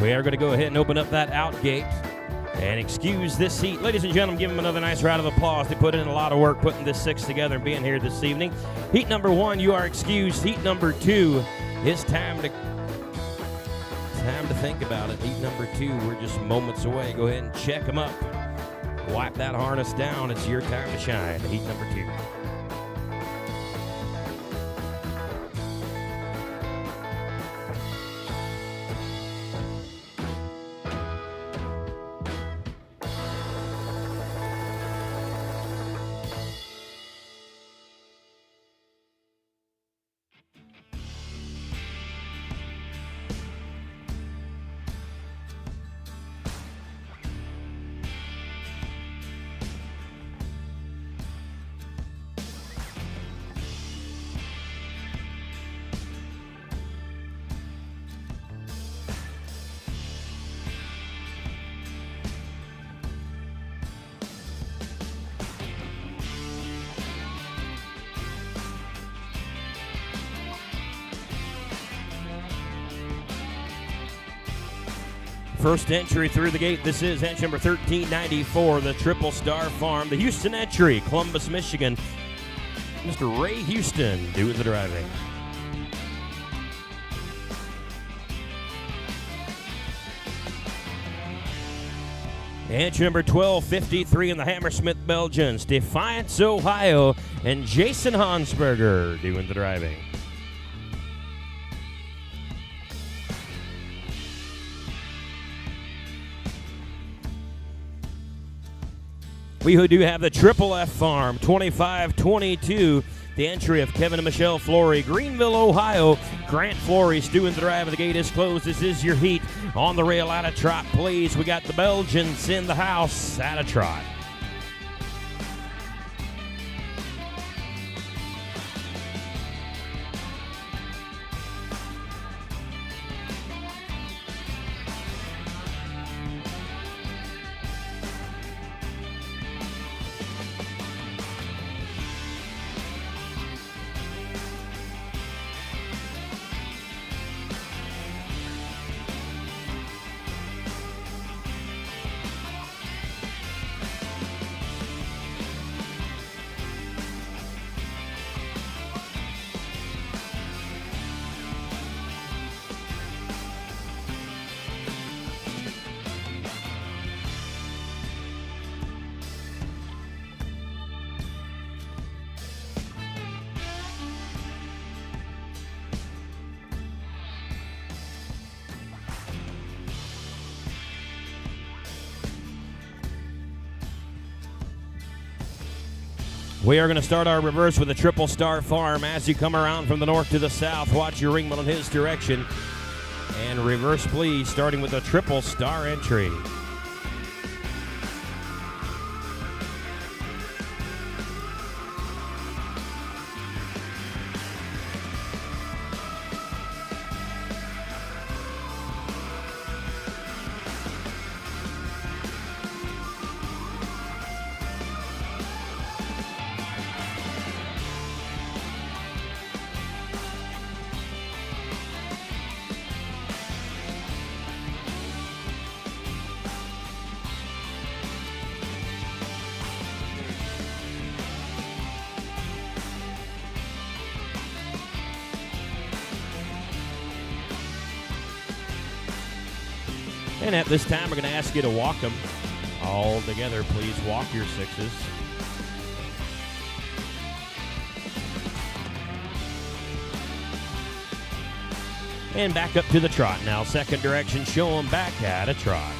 We are going to go ahead and open up that out gate and excuse this heat. Ladies and gentlemen, give them another nice round of applause. They put in a lot of work putting this 6 together and being here this evening. Heat number 1, you are excused. Heat number 2, it's time to think about it. Heat number 2, we're just moments away. Go ahead and check them up. Wipe that harness down. It's your time to shine. Heat number 2. first entry through the gate. This is entry number 1394, the Triple Star Farm. The Houston entry, Columbus, Michigan. Mr. Ray Houston doing the driving. Entry number 1253 in the Hammersmith Belgians, Defiance, Ohio, and Jason Hansberger doing the driving. We do have the Triple F Farm, 2522, the entry of Kevin and Michelle Flory, Greenville, Ohio. Grant Flory's doing the drive. The gate is closed. This is your heat. On the rail, out of trot, please. We got the Belgians in the house, out of trot. We are going to start our reverse with a Triple Star Farm. As you come around from the north to the south, watch your ringman in his direction. And reverse, please, starting with a Triple Star entry. And at this time, we're going to ask you to walk them all together. Please walk your sixes. And back up to the trot now. Second direction, show them back at a trot.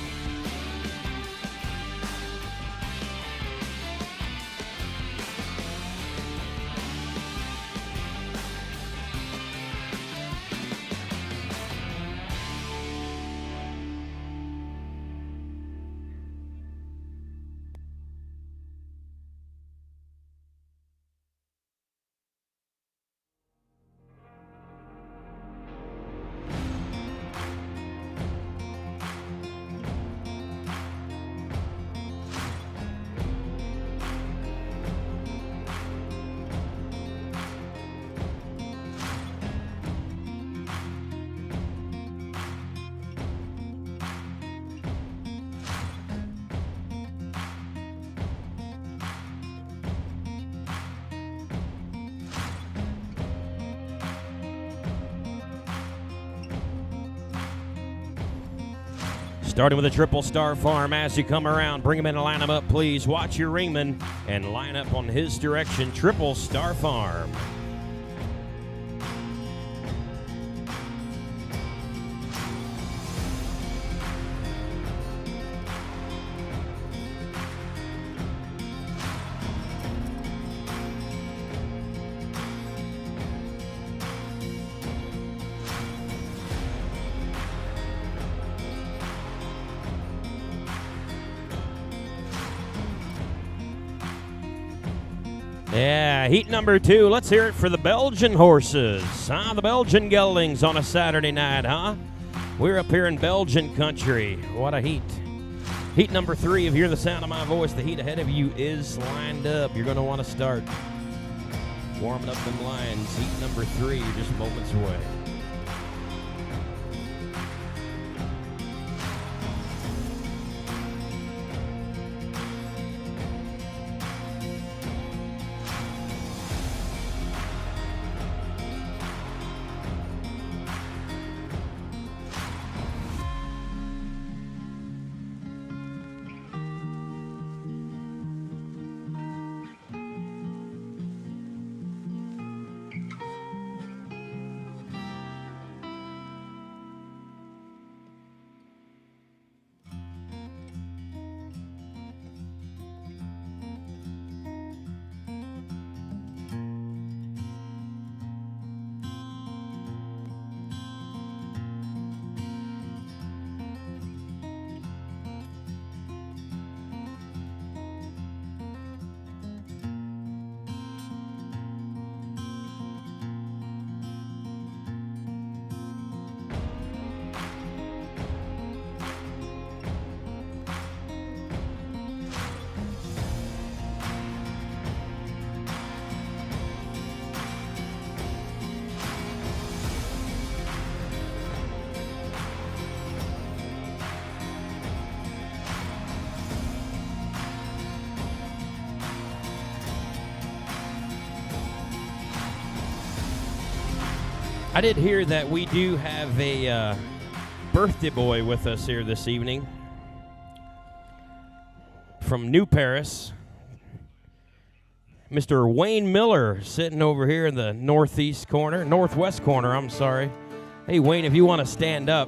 Starting with a Triple Star Farm. As you come around, bring him in and line him up, please. Watch your ringman and line up on his direction. Triple Star Farm. Yeah, heat number 2. Let's hear it for the Belgian horses. The Belgian geldings on a Saturday night, huh? We're up here in Belgian country. What a heat. Heat number 3, if you hear the sound of my voice, the heat ahead of you is lined up. You're going to want to start warming up them lines. Heat number 3, you're just moments away. I did hear that we do have a birthday boy with us here this evening from New Paris. Mr. Wayne Miller sitting over here in the northwest corner, I'm sorry. Hey, Wayne, if you want to stand up.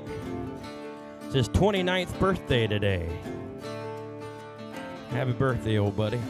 It's his 29th birthday today. Happy birthday, old buddy.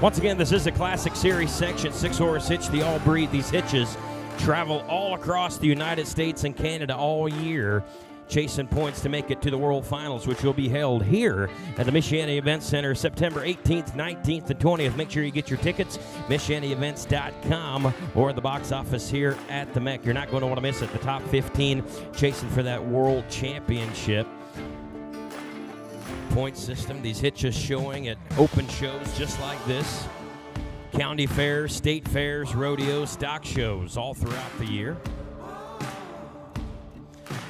Once again, this is a Classic Series section, 6-horse hitch, the all-breed. These hitches travel all across the United States and Canada all year, chasing points to make it to the World Finals, which will be held here at the Michiana Event Center September 18th, 19th, and 20th. Make sure you get your tickets, michianaevents.com, or the box office here at the MEC. You're not going to want to miss it. The top 15 chasing for that World Championship. Point system, these hitches showing at open shows just like this. County fairs, state fairs, rodeos, stock shows all throughout the year.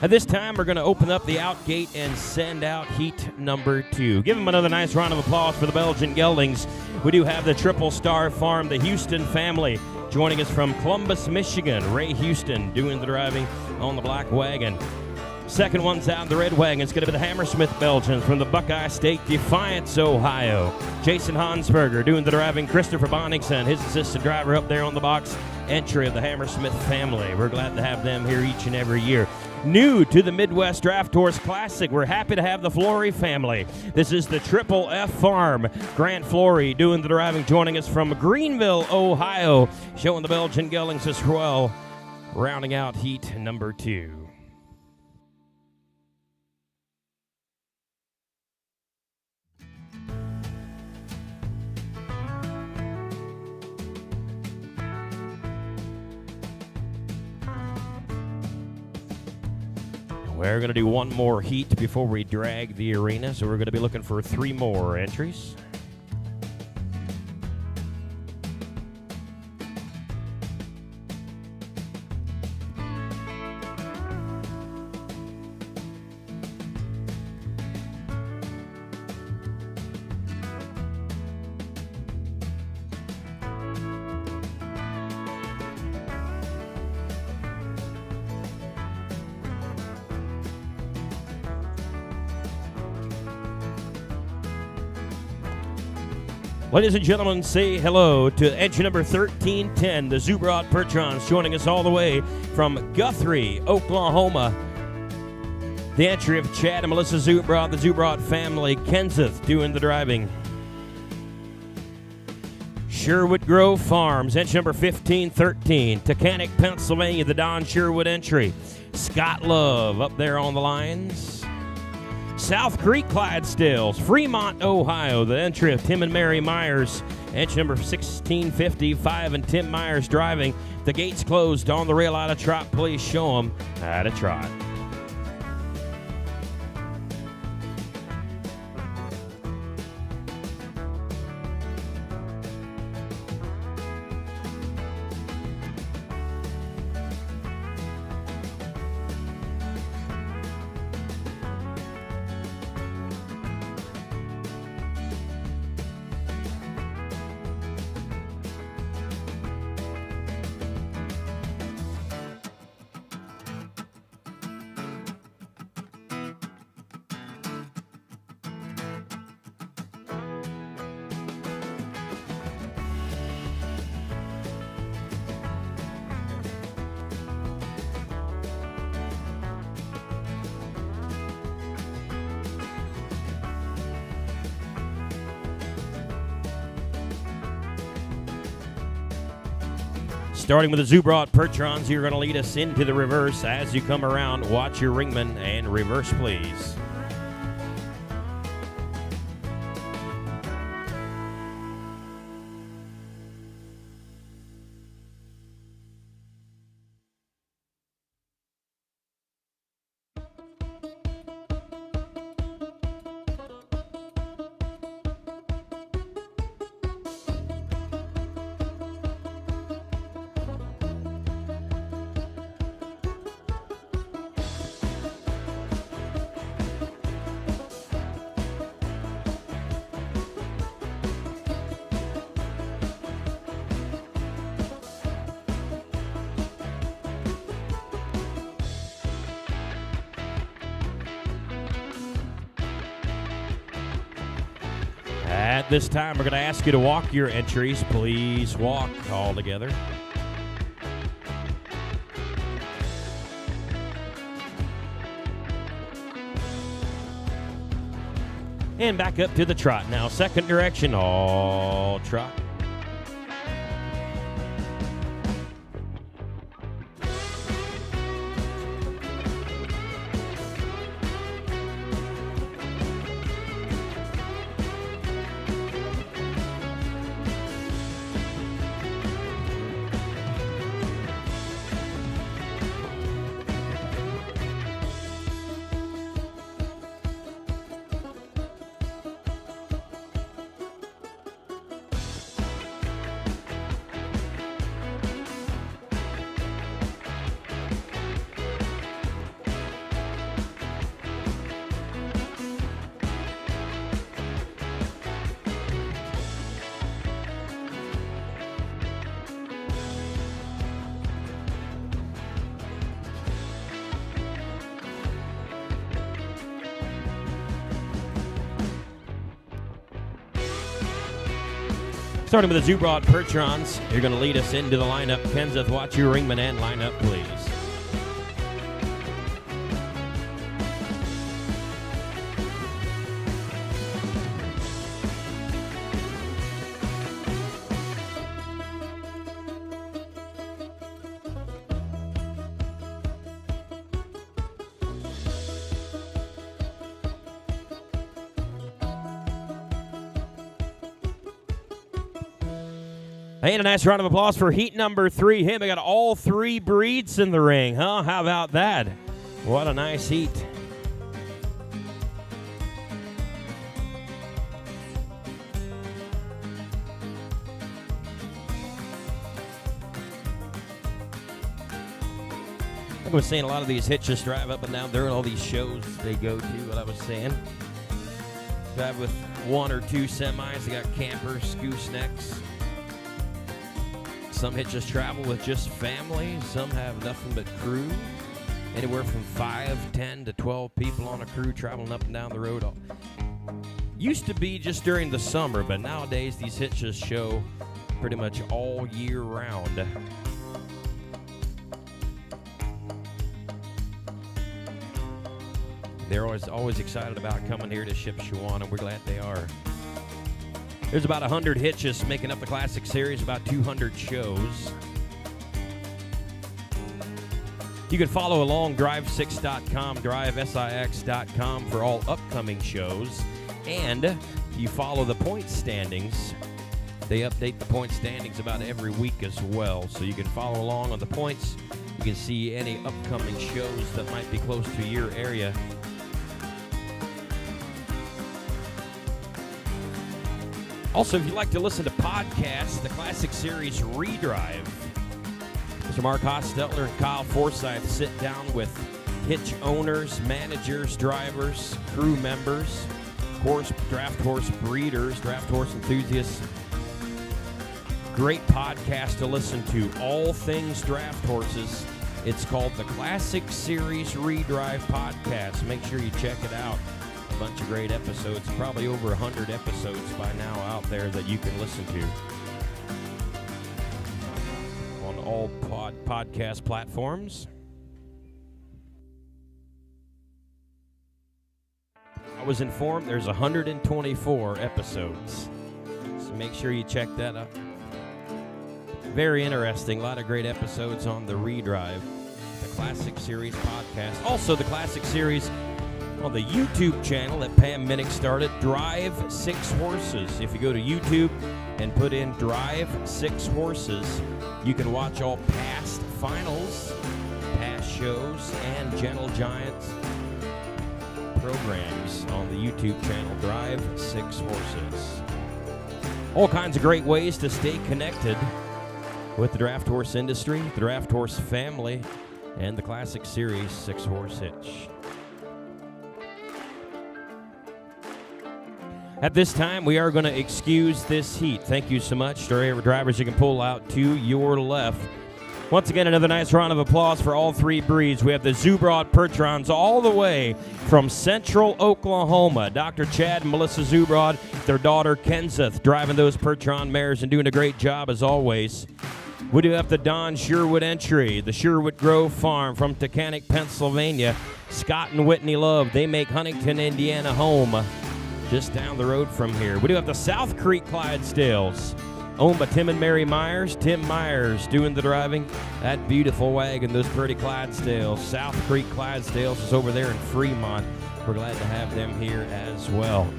At this time, we're going to open up the out gate and send out heat number 2. Give them another nice round of applause for the Belgian geldings. We do have the Triple Star Farm, the Houston family, joining us from Columbus, Michigan. Ray Houston doing the driving on the black wagon. Second one's out, the red wagon. It's going to be the Hammersmith Belgians from the Buckeye State, Defiance, Ohio. Jason Hansberger doing the driving. Christopher Bonningson, his assistant driver up there on the box entry of the Hammersmith family. We're glad to have them here each and every year. New to the Midwest Draft Horse Classic, we're happy to have the Flory family. This is the Triple F Farm. Grant Flory doing the driving, joining us from Greenville, Ohio, showing the Belgian geldings as well, rounding out heat number 2. We're going to do one more heat before we drag the arena, so we're going to be looking for 3 more entries. Ladies and gentlemen, say hello to entry number 1310, the Zubrod Pertrons, joining us all the way from Guthrie, Oklahoma. The entry of Chad and Melissa Zubrod, the Zubrod family, Kenseth doing the driving. Sherwood Grove Farms, entry number 1513, Taconic, Pennsylvania, the Don Sherwood entry. Scott Love up there on the lines. South Creek Clydesdales, Fremont, Ohio, the entry of Tim and Mary Myers, entry number 1655, and Tim Myers driving. The gates closed on the rail out of trot. Please show them how to trot. Starting with the Zubrod Pertrons, you're going to lead us into the reverse. As you come around, watch your ringman and reverse, please. At this time, we're going to ask you to walk your entries. Please walk all together. And back up to the trot now. Second direction, all trot. Starting with the Zubrod Percherons, you're going to lead us into the lineup. Kenseth, watch your ringman and lineup, please. And a nice round of applause for heat number 3. Hey, we got all 3 breeds in the ring, huh? How about that? What a nice heat. I was saying a lot of these hitches drive up and down there and all these shows they go to, what I was saying. Drive with 1 or 2 semis. They got campers, goosenecks. Some hitches travel with just family. Some have nothing but crew. Anywhere from 5, 10 to 12 people on a crew traveling up and down the road. Used to be just during the summer, but nowadays these hitches show pretty much all year round. They're always excited about coming here to Shipshewana, and we're glad they are. There's about 100 hitches making up the Classic Series, about 200 shows. You can follow along drive6.com, drivesix.com for all upcoming shows. And you follow the point standings. They update the point standings about every week as well. So you can follow along on the points. You can see any upcoming shows that might be close to your area. Also, if you'd like to listen to podcasts, the Classic Series Redrive. Mr. Mark Hostetler and Kyle Forsyth sit down with hitch owners, managers, drivers, crew members, draft horse breeders, draft horse enthusiasts. Great podcast to listen to. All things draft horses. It's called the Classic Series Redrive Podcast. Make sure you check it out. A bunch of great episodes, probably over 100 episodes by now out there that you can listen to on all podcast platforms. I was informed there's 124 episodes, so make sure you check that out. Very interesting, a lot of great episodes on the Redrive, the Classic Series podcast. Also, the Classic Series on the YouTube channel that Pam Minnick started, Drive 6 Horses. If you go to YouTube and put in Drive 6 Horses, you can watch all past finals, past shows, and Gentle Giants programs on the YouTube channel, Drive 6 Horses. All kinds of great ways to stay connected with the draft horse industry, the draft horse family, and the Classic Series 6-horse hitch. At this time, we are going to excuse this heat. Thank you so much. Drivers, you can pull out to your left. Once again, another nice round of applause for all three breeds. We have the Zubrod Percherons all the way from Central Oklahoma. Dr. Chad and Melissa Zubrod, their daughter Kenseth, driving those Percheron mares and doing a great job as always. We do have the Don Sherwood entry, the Sherwood Grove Farm from Taconic, Pennsylvania. Scott and Whitney Love, they make Huntington, Indiana home, just down the road from here. We do have the South Creek Clydesdales, owned by Tim and Mary Myers. Tim Myers doing the driving. That beautiful wagon, those pretty Clydesdales. South Creek Clydesdales is over there in Fremont. We're glad to have them here as well.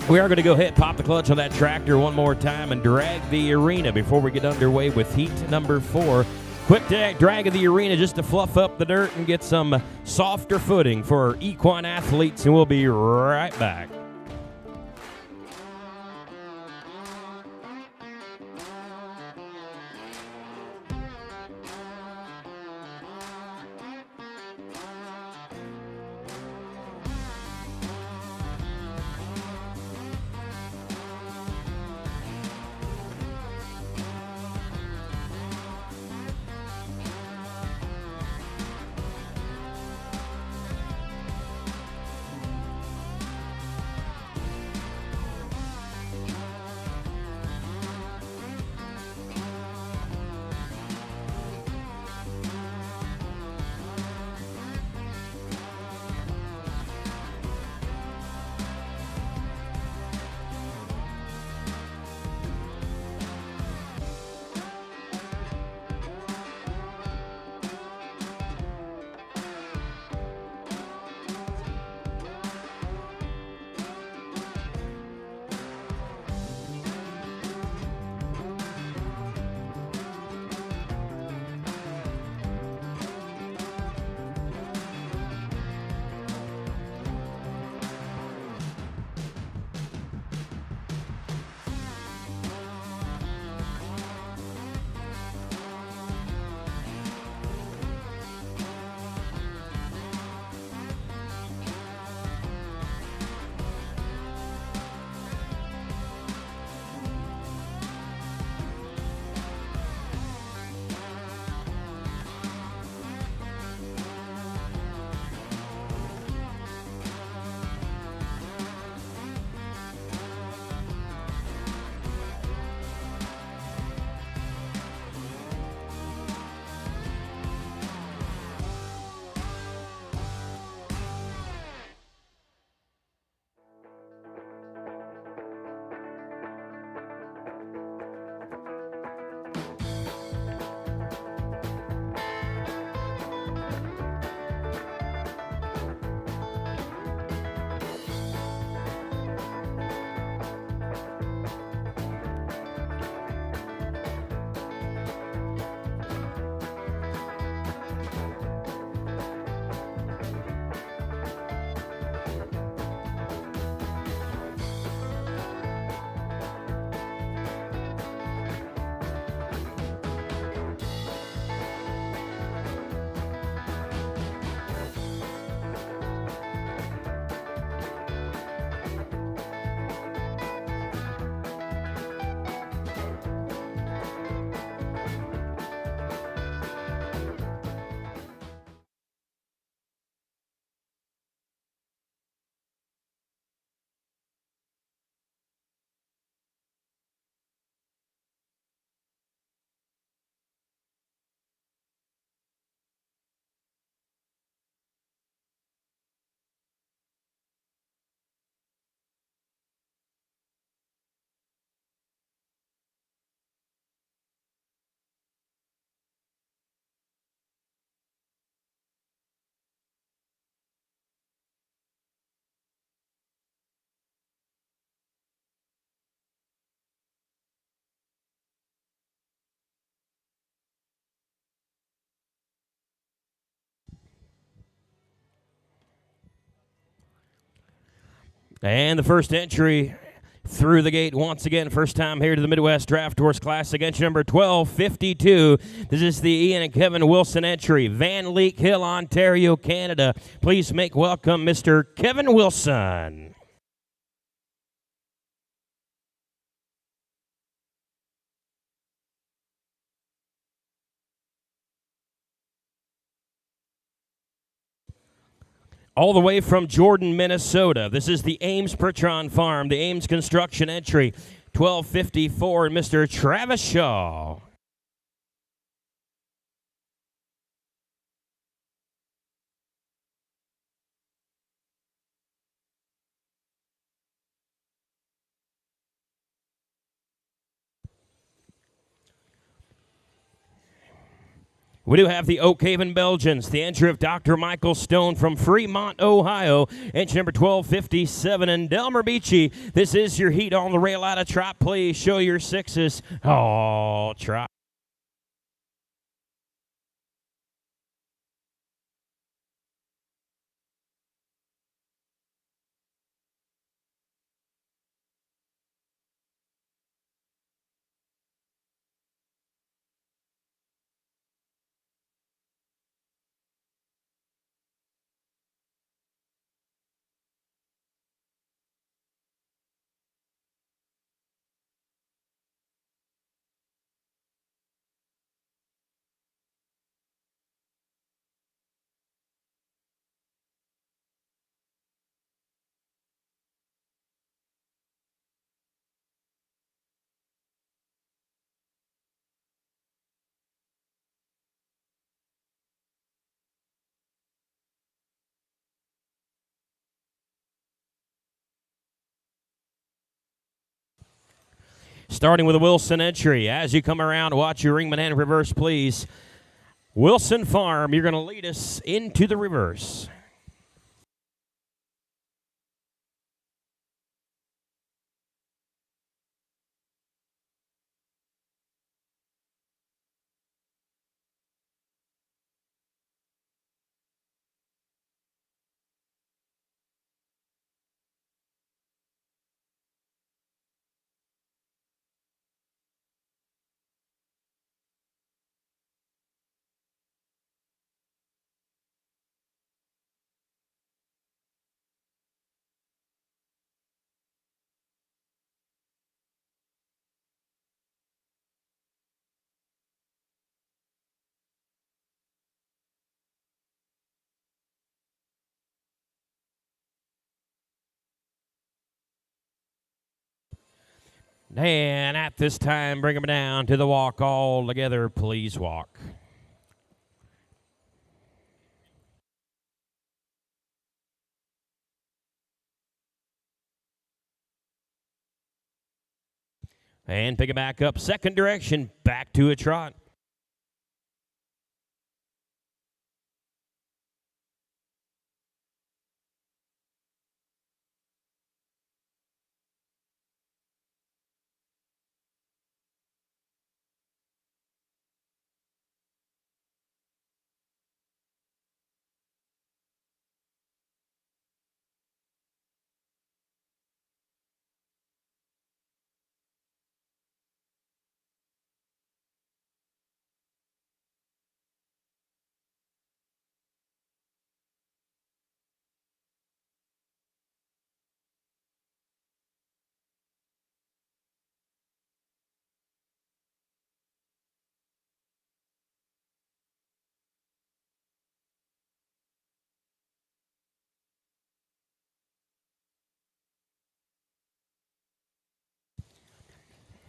We are going to go ahead, pop the clutch on that tractor one more time and drag the arena before we get underway with heat number 4. Quick drag of the arena just to fluff up the dirt and get some softer footing for equine athletes, and we'll be right back. And the first entry through the gate once again, first time here to the Midwest Draft Horse Classic, entry number 1252. This is the Ian and Kevin Wilson entry, Van Leek Hill, Ontario, Canada. Please make welcome Mr. Kevin Wilson. All the way from Jordan, Minnesota. This is the Ames Pertron Farm, the Ames Construction entry, 1254, Mr. Travis Shaw. We do have the Oak Haven Belgians, the entry of Dr. Michael Stone from Fremont, Ohio, entry number 1257, and Delmer Beachy. This is your heat on the rail out of trot. Please show your sixes. Oh, trot. Starting with a Wilson entry. As you come around, watch your ringman hand reverse, please. Wilson Farm, you're going to lead us into the reverse. And at this time, bring them down to the walk all together. Please walk. And pick it back up. Second direction, back to a trot.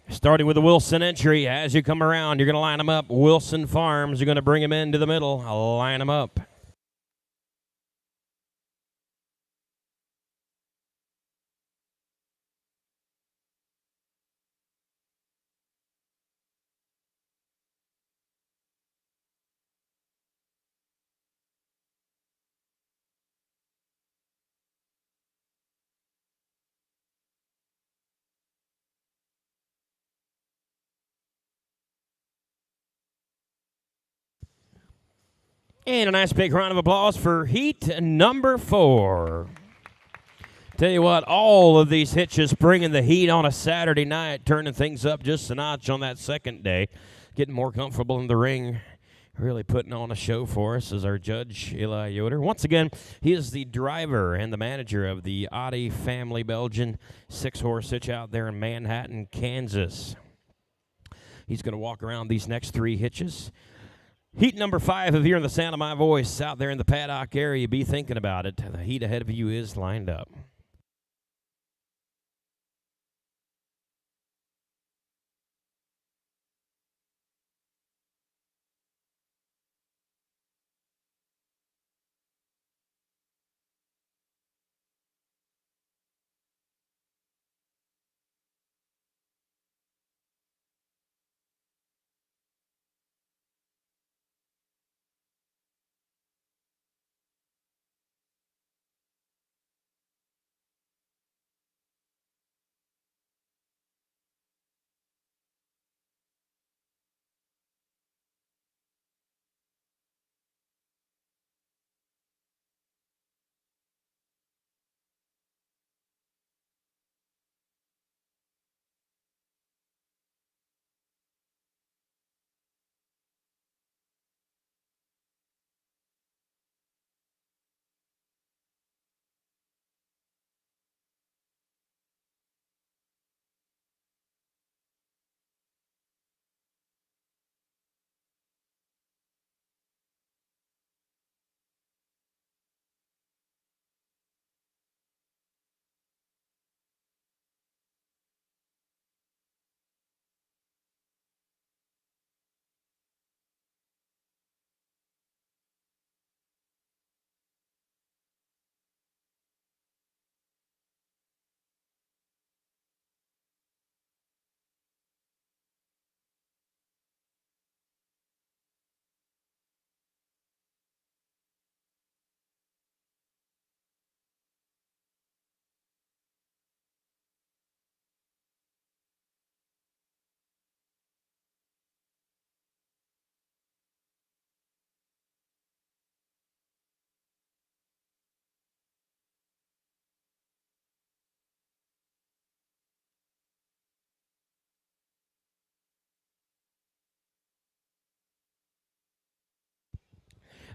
Starting with the Wilson entry. As you come around, you're going to line them up. Wilson Farms, you're going to bring them into the middle. Line them up. And a nice big round of applause for heat number 4. Tell you what, all of these hitches bringing the heat on a Saturday night, turning things up just a notch on that second day, getting more comfortable in the ring, really putting on a show for us is our judge, Eli Yoder. Once again, he is the driver and the manager of the Audi Family Belgian 6-horse hitch out there in Manhattan, Kansas. He's going to walk around these next 3 hitches. Heat number 5, if you're in the sound of my voice out there in the paddock area, be thinking about it. The heat ahead of you is lined up.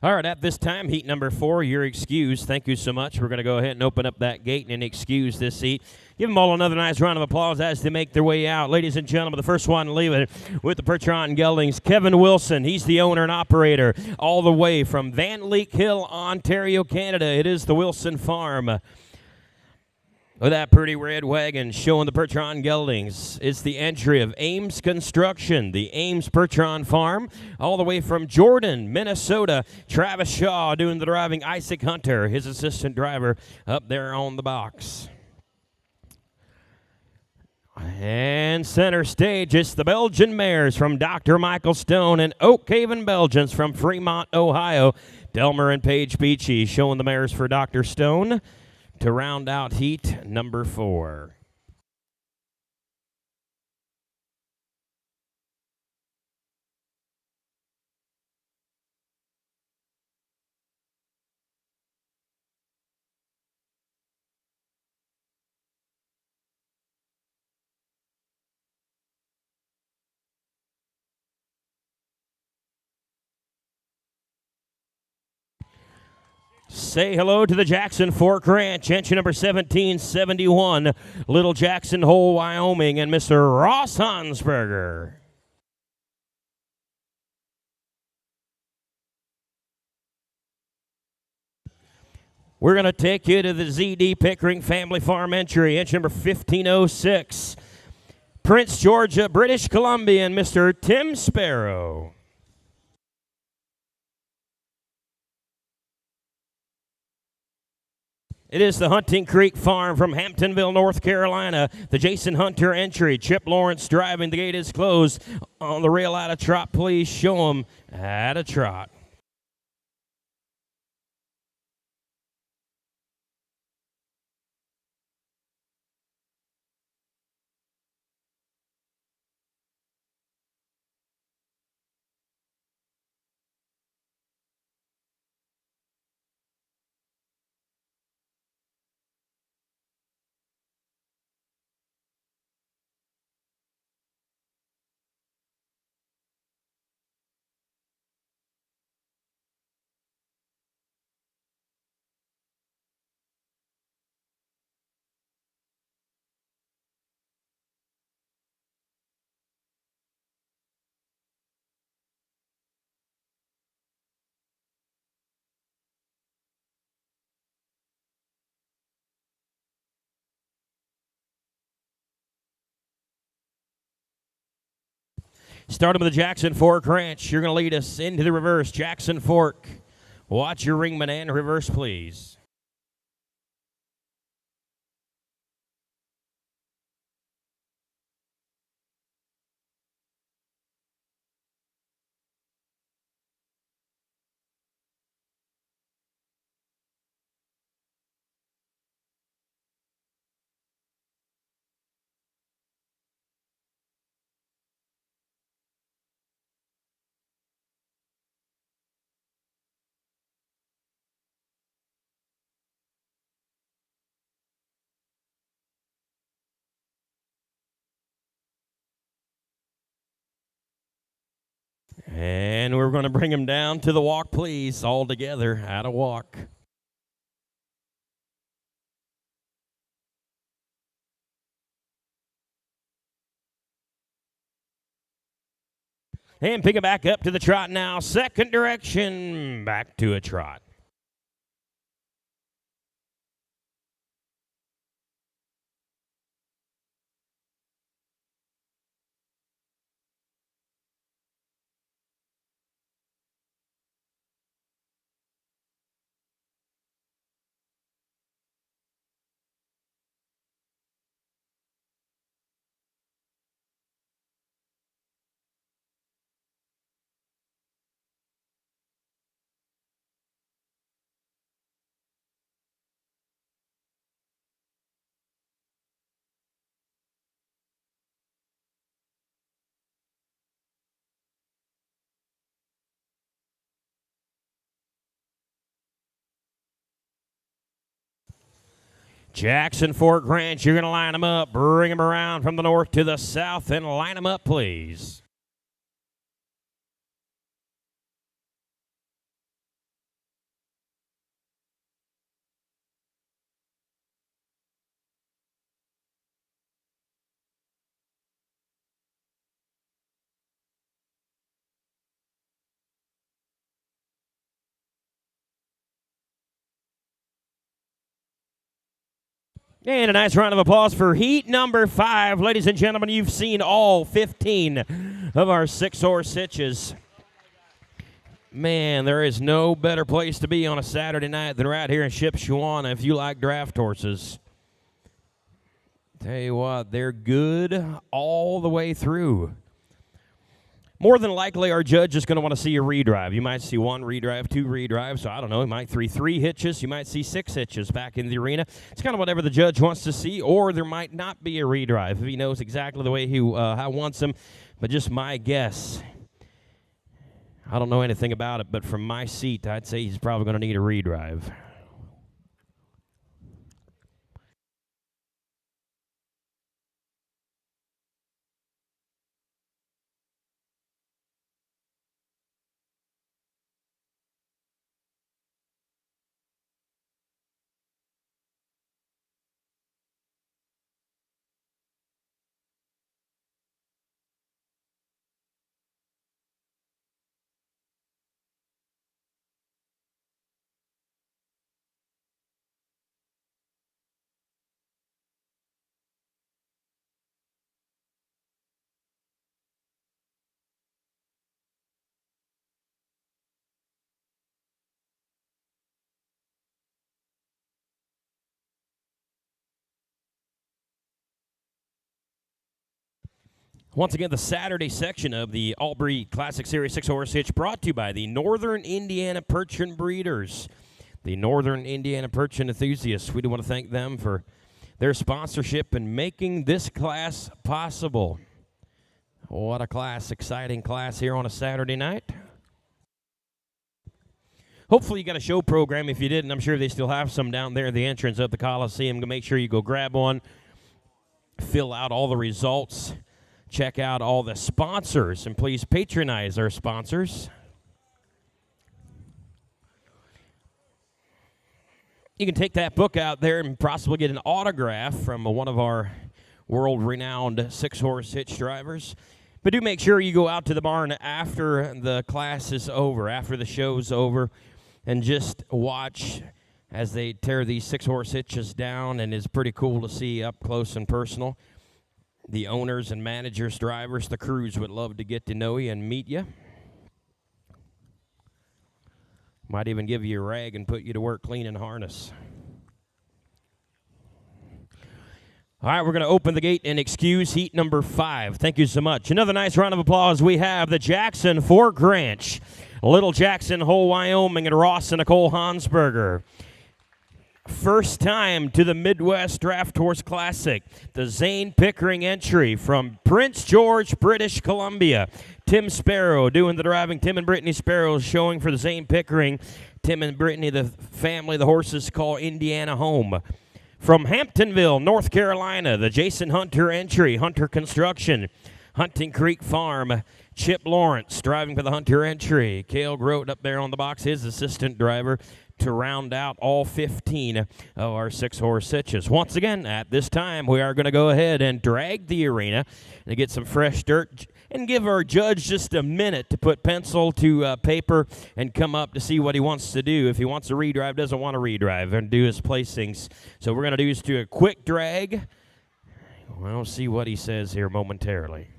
All right, at this time, heat number 4, you're excused. Thank you so much. We're going to go ahead and open up that gate and excuse this seat. Give them all another nice round of applause as they make their way out. Ladies and gentlemen, the first one leaving with the Percheron Geldings, Kevin Wilson. He's the owner and operator all the way from Van Leek Hill, Ontario, Canada. It is the Wilson Farm. With that pretty red wagon showing the Percheron Geldings, it's the entry of Ames Construction, the Ames Percheron Farm, all the way from Jordan, Minnesota. Travis Shaw doing the driving, Isaac Hunter, his assistant driver, up there on the box. And center stage, it's the Belgian mares from Dr. Michael Stone and Oak Haven Belgians from Fremont, Ohio. Delmer and Paige Beachy showing the mares for Dr. Stone to round out heat number 4. Say hello to the Jackson Fork Ranch, entry number 1771, Little Jackson Hole, Wyoming, and Mr. Ross Hansberger. We're going to take you to the ZD Pickering Family Farm entry number 1506, Prince Georgia, British Columbia, and Mr. Tim Sparrow. It is the Hunting Creek Farm from Hamptonville, North Carolina. The Jason Hunter entry. Chip Lawrence driving. The gate is closed. On the rail out of trot, please show him at a trot. Starting with the Jackson Fork Ranch. You're going to lead us into the reverse. Jackson Fork. Watch your ringman and reverse, please. And we're going to bring him down to the walk, please, all together at a walk. And pick it back up to the trot now. Second direction, back to a trot. Jackson Fork Ranch, you're going to line them up. Bring them around from the north to the south and line them up, please. And a nice round of applause for heat number 5. Ladies and gentlemen, you've seen all 15 of our 6-horse hitches. Man, there is no better place to be on a Saturday night than right here in Shipshewana if you like draft horses. Tell you what, they're good all the way through. More than likely, our judge is going to want to see a redrive. You might see 1 redrive, 2 redrives. So I don't know. You might see 3 hitches. You might see 6 hitches back in the arena. It's kind of whatever the judge wants to see, or there might not be a redrive if he knows exactly the way he wants them. But just my guess. I don't know anything about it, but from my seat, I'd say he's probably going to need a redrive. Once again, the Saturday section of the Albury Classic Series 6-horse hitch brought to you by the Northern Indiana Percheron Breeders, the Northern Indiana Percheron enthusiasts. We do want to thank them for their sponsorship and making this class possible. What a class, exciting class here on a Saturday night. Hopefully you got a show program. If you didn't, I'm sure they still have some down there at the entrance of the Coliseum. Make sure you go grab one, fill out all the results. Check out all the sponsors, and please patronize our sponsors. You can take that book out there and possibly get an autograph from one of our world-renowned 6-horse hitch drivers. But do make sure you go out to the barn after the class is over, after the show's over, and just watch as they tear these 6-horse hitches down, and it's pretty cool to see up close and personal. The owners and managers, drivers, the crews would love to get to know you and meet you. Might even give you a rag and put you to work cleaning harness. All right, we're going to open the gate and excuse heat number 5. Thank you so much. Another nice round of applause. We have the Jackson Fork Ranch, Little Jackson Hole, Wyoming, and Ross and Nicole Hansberger. First time to the Midwest Draft Horse Classic, the Zane Pickering entry from Prince George, British Columbia. Tim Sparrow doing the driving. Tim and Brittany Sparrow showing for the Zane Pickering. Tim and Brittany, the family the horses call Indiana home. From Hamptonville, North Carolina, the Jason Hunter entry, Hunter Construction, Hunting Creek Farm, Chip Lawrence driving for the Hunter entry. Cale Grote up there on the box, his assistant driver, to round out all 15 of our 6-horse hitches. Once again, at this time, we are going to go ahead and drag the arena to get some fresh dirt and give our judge just a minute to put pencil to paper and come up to see what he wants to do. If he wants to redrive, doesn't want to redrive, and do his placings. So we're going to do is do a quick drag. We'll see what he says here momentarily.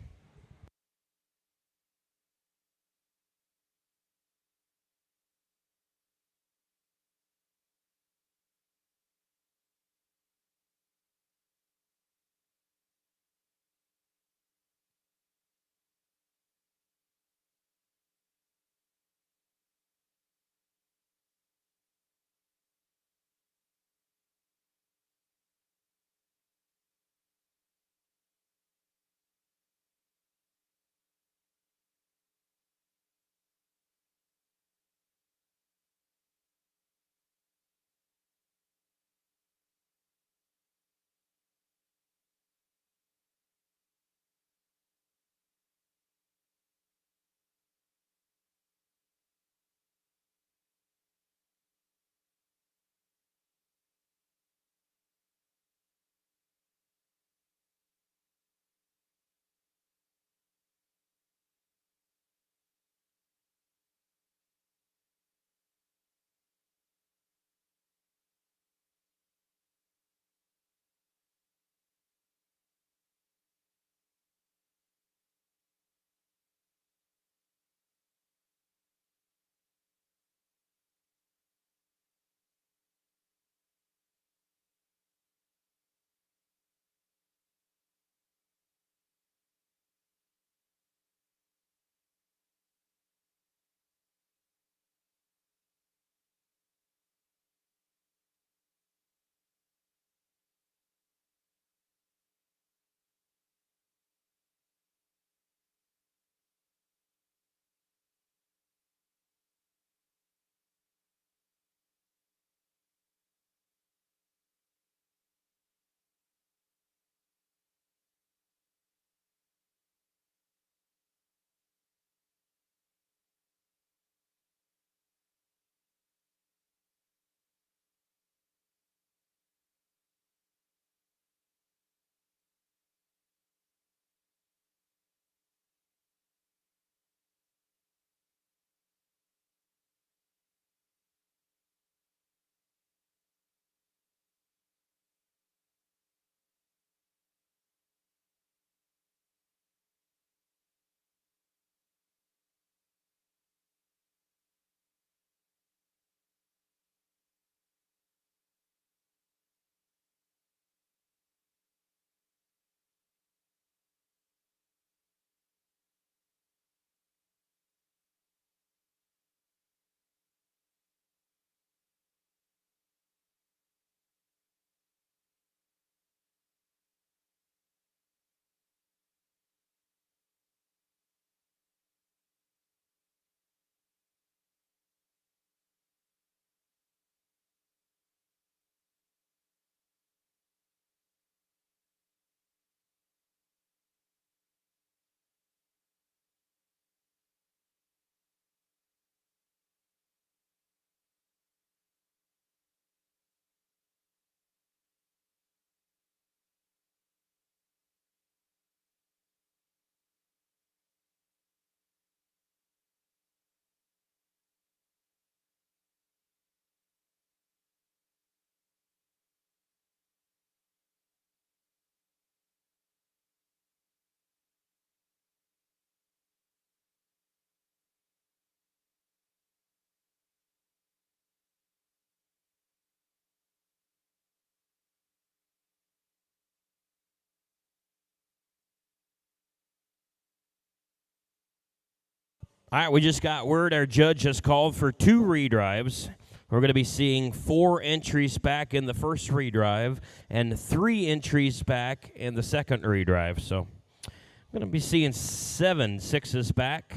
All right, we just got word our judge has called for 2 redrives. We're going to be seeing 4 entries back in the first redrive and 3 entries back in the second redrive. So we're going to be seeing 7 sixes back.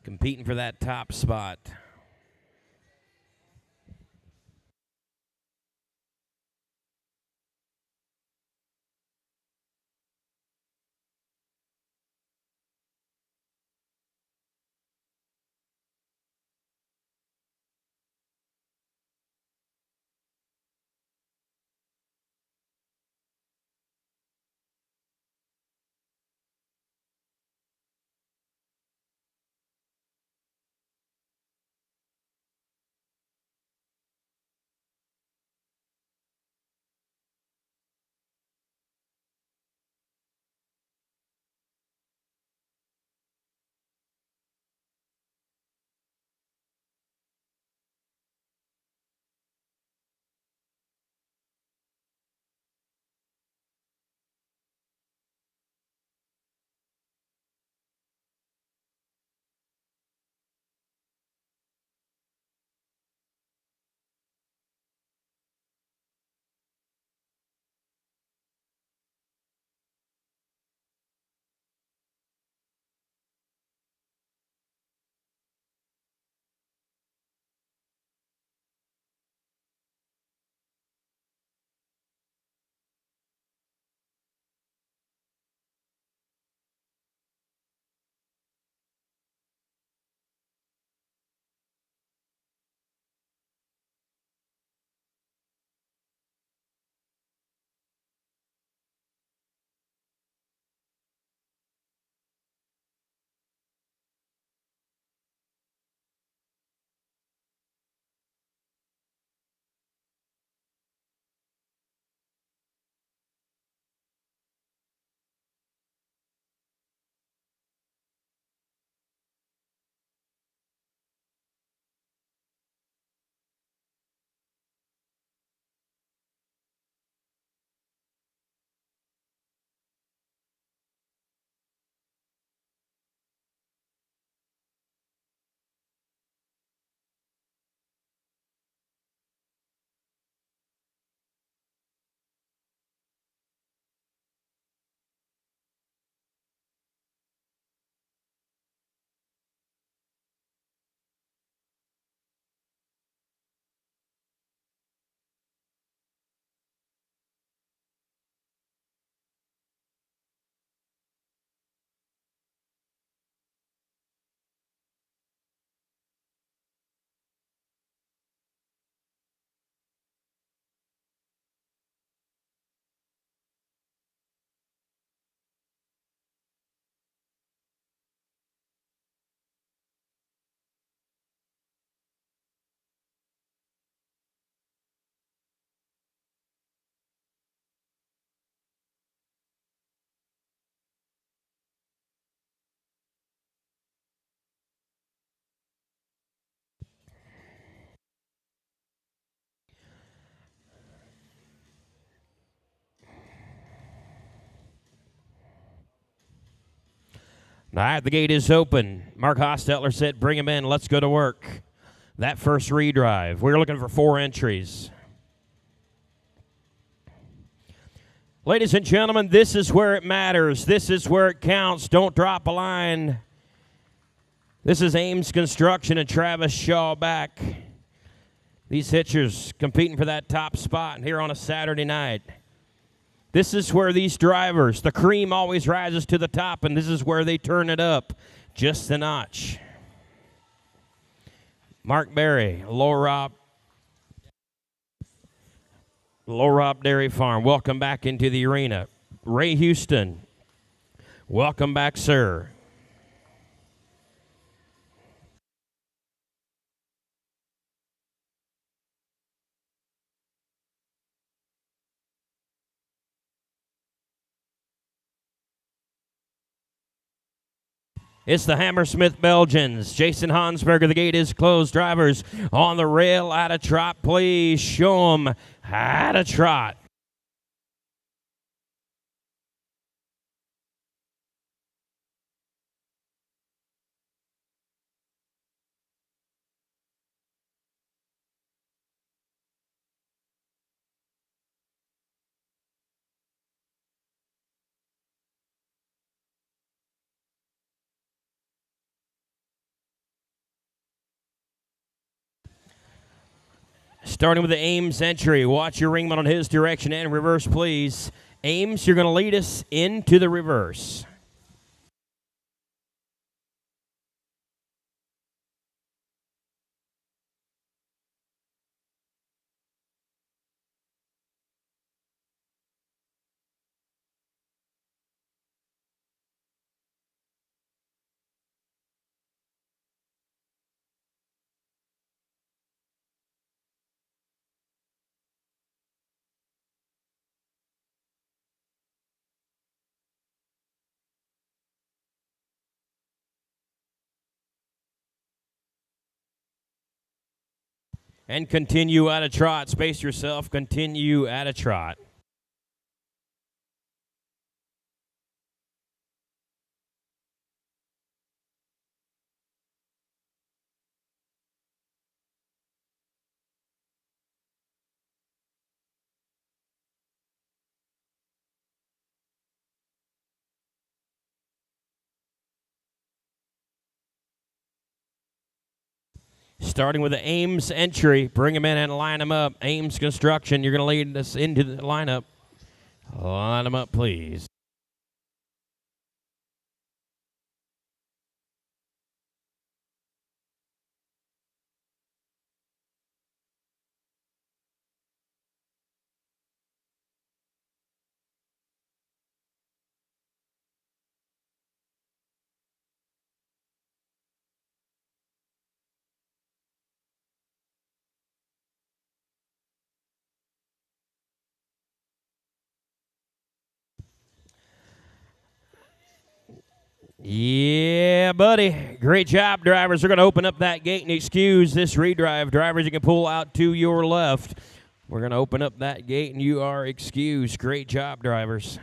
Competing for that top spot. All right, the gate is open. Mark Hostetler said, bring him in. Let's go to work. That first redrive. We're looking for 4 entries. Ladies and gentlemen, this is where it matters. This is where it counts. Don't drop a line. This is Ames Construction and Travis Shaw back. These hitchers competing for that top spot here on a Saturday night. This is where these drivers, the cream always rises to the top, and this is where they turn it up just a notch. Mark Berry, Low Rob Dairy Farm, welcome back into the arena. Ray Houston, welcome back, sir. It's the Hammersmith Belgians. Jason Hansberger, the gate is closed. Drivers on the rail, out of trot, please show them how to trot. Starting with the Ames entry. Watch your ringman on his direction and reverse, please. Ames, you're going to lead us into the reverse. And continue at a trot. Space yourself. Continue at a trot. Starting with the Ames entry. Bring him in and line him up. Ames Construction, you're going to lead us into the lineup. Line him up, please. Yeah, buddy. Great job, drivers. We're going to open up that gate and excuse this redrive. Drivers, you can pull out to your left. We're going to open up that gate and you are excused. Great job, drivers.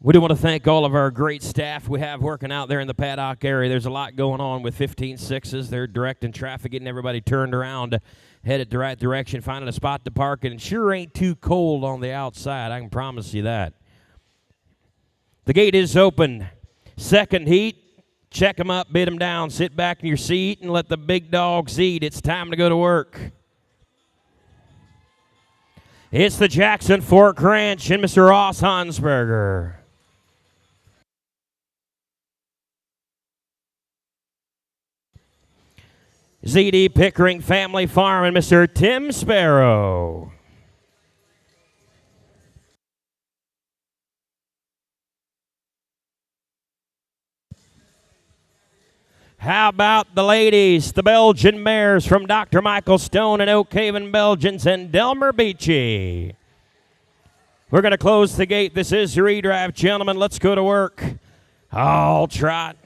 We do want to thank all of our great staff we have working out there in the paddock area. There's a lot going on with 15-6s. They're directing traffic, getting everybody turned around, headed the right direction, finding a spot to park. And it sure ain't too cold on the outside, I can promise you that. The gate is open. Second heat. Check them up, bid them down, sit back in your seat, and let the big dogs eat. It's time to go to work. It's the Jackson Fork Ranch and Mr. Ross Hansberger. ZD Pickering Family Farm and Mr. Tim Sparrow. How about the ladies, the Belgian mares from Dr. Michael Stone and Oak Haven Belgians and Delmer Beachy. We're going to close the gate. This is your Redrive, gentlemen. Let's go to work. All trot.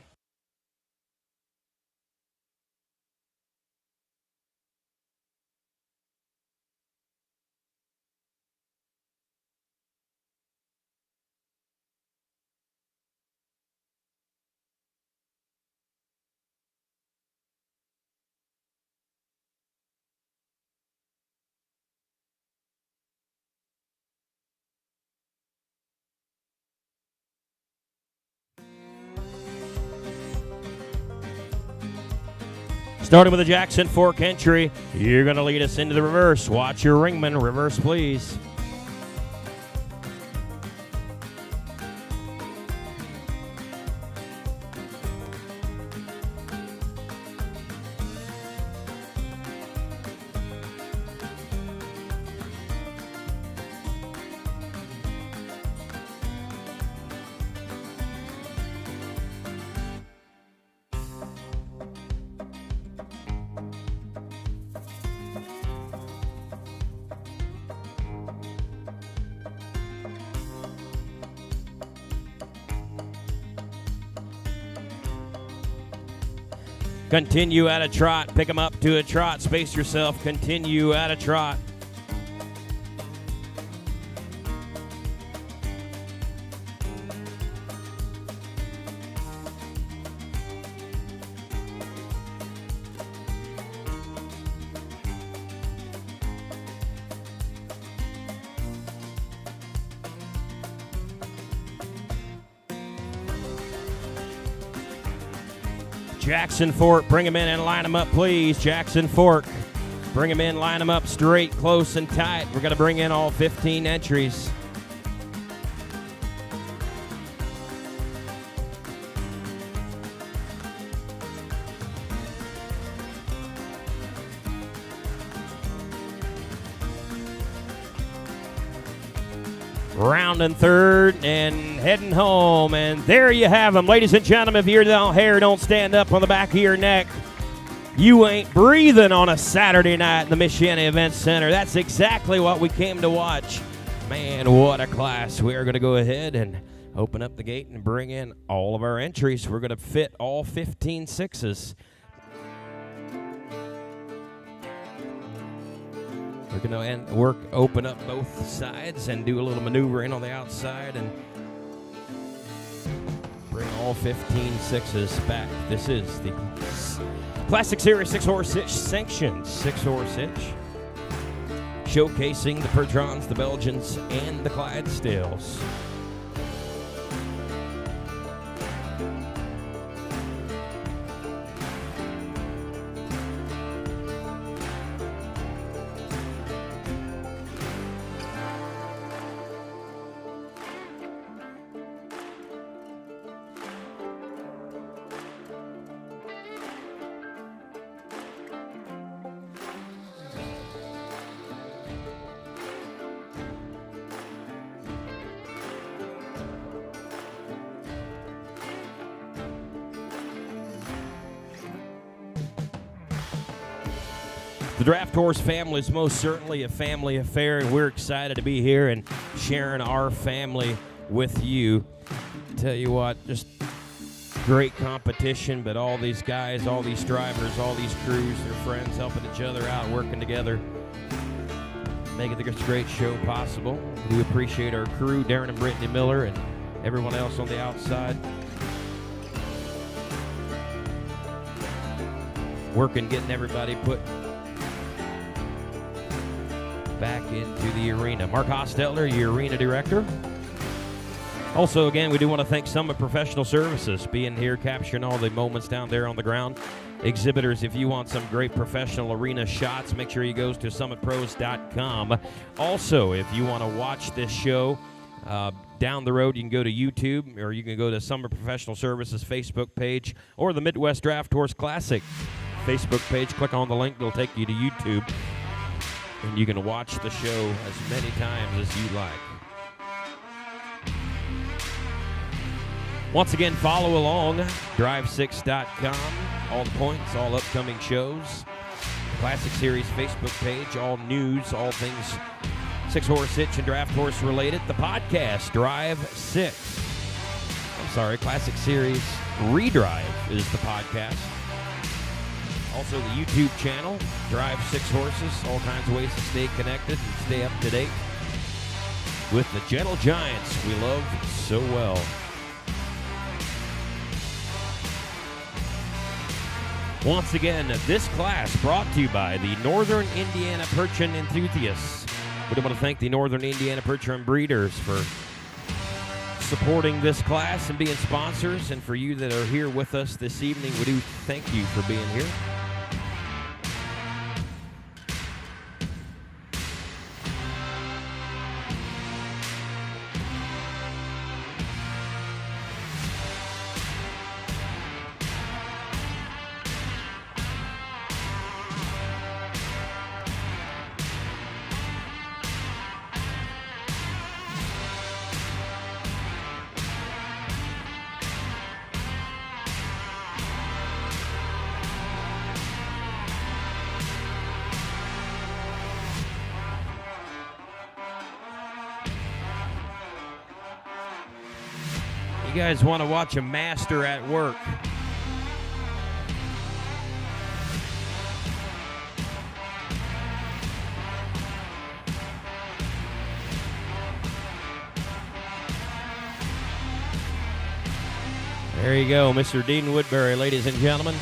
Starting with the Jackson Fork entry, you're going to lead us into the reverse. Watch your ringman. Reverse, please. Continue at a trot. Pick them up to a trot. Space yourself. Continue at a trot. Jackson Fork, bring him in and line him up, please. Jackson Fork, bring him in, line him up straight, close, and tight. We're going to bring in all 15 entries. Rounding third and heading home. And there you have them. Ladies and gentlemen, if your hair don't stand up on the back of your neck, you ain't breathing on a Saturday night in the Michiana Event Center. That's exactly what we came to watch. Man, what a class. We are going to go ahead and open up the gate and bring in all of our entries. We're going to fit all 15 sixes. We're going to open up both sides and do a little maneuvering on the outside and bring all 15 sixes back. This is the Classic Series 6-horse hitch sanctioned 6-horse hitch, showcasing the Pertrons, the Belgians, and the Clydesdales. The Draft Horse family is most certainly a family affair, and we're excited to be here and sharing our family with you. Tell you what, just great competition, but all these guys, all these drivers, all these crews, their friends helping each other out, working together, making this great show possible. We appreciate our crew, Darren and Brittany Miller, and everyone else on the outside. Working, getting everybody put back into the arena. Mark Hostetler, your arena director. Also, again, we do want to thank Summit Professional Services being here, capturing all the moments down there on the ground. Exhibitors, if you want some great professional arena shots, make sure you go to summitpros.com. Also, if you want to watch this show down the road, you can go to YouTube, or you can go to Summit Professional Services Facebook page or the Midwest Draft Horse Classic Facebook page. Click on the link, it'll take you to YouTube, and you can watch the show as many times as you like. Once again, follow along, drive6.com, all the points, all upcoming shows, Classic Series Facebook page, all news, all things 6-horse hitch and draft horse related. The podcast, Drive 6. Classic Series Redrive is the podcast. Also, the YouTube channel, Drive 6 Horses. All kinds of ways to stay connected and stay up to date with the gentle giants we love so well. Once again, this class brought to you by the Northern Indiana Percheron Enthusiasts. We want to thank the Northern Indiana Percheron Breeders for supporting this class and being sponsors. And for you that are here with us this evening, we do thank you for being here. You guys want to watch a master at work? There you go, Mr. Dean Woodbury, ladies and gentlemen.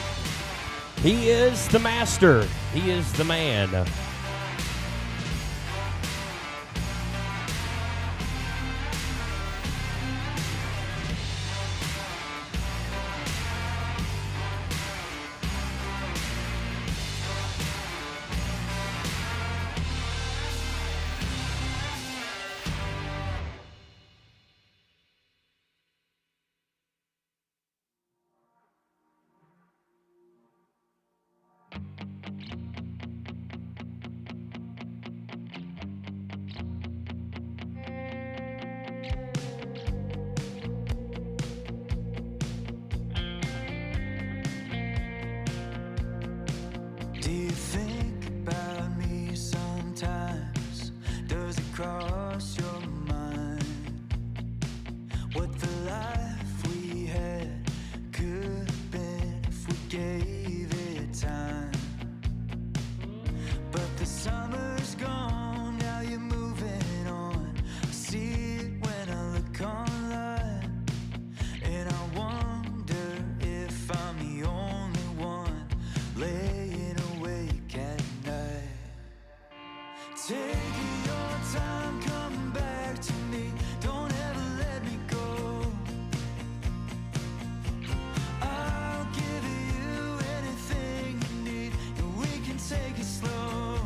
He is the master. He is the man. Do you think about me sometimes? Does it cross your mind what the life we had could have been if we gave it time? But the summer's gone, now you're moving on. I see it when I look online, and I wonder if I'm the only one laying awake at night. Take your time, come back to me. Don't ever let me go. I'll give you anything you need, and we can take it slow.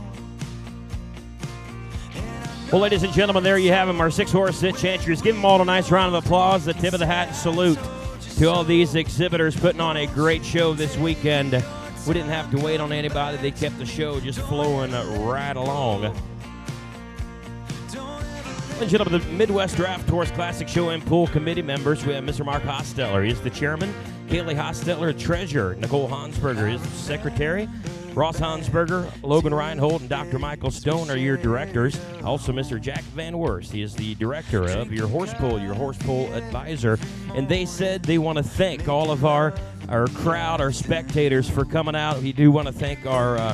Well, ladies and gentlemen, there you have them, our 6-horse hitch anchors. Give them all a nice round of applause, the tip of the hat salute to all these exhibitors putting on a great show this weekend. We didn't have to wait on anybody. They kept the show just flowing right along. Ladies and gentlemen, the Midwest Draft Tours Classic Show and Pool Committee members, we have Mr. Mark Hosteller. He's the chairman. Kaylee Hosteller, treasurer. Nicole Hansberger is the secretary. Ross Hansberger, Logan Reinhold, and Dr. Michael Stone are your directors. Also, Mr. Jack Van Worst. He is the director of your horse pool advisor. And they said they want to thank all of our crowd, our spectators for coming out. We do want to thank our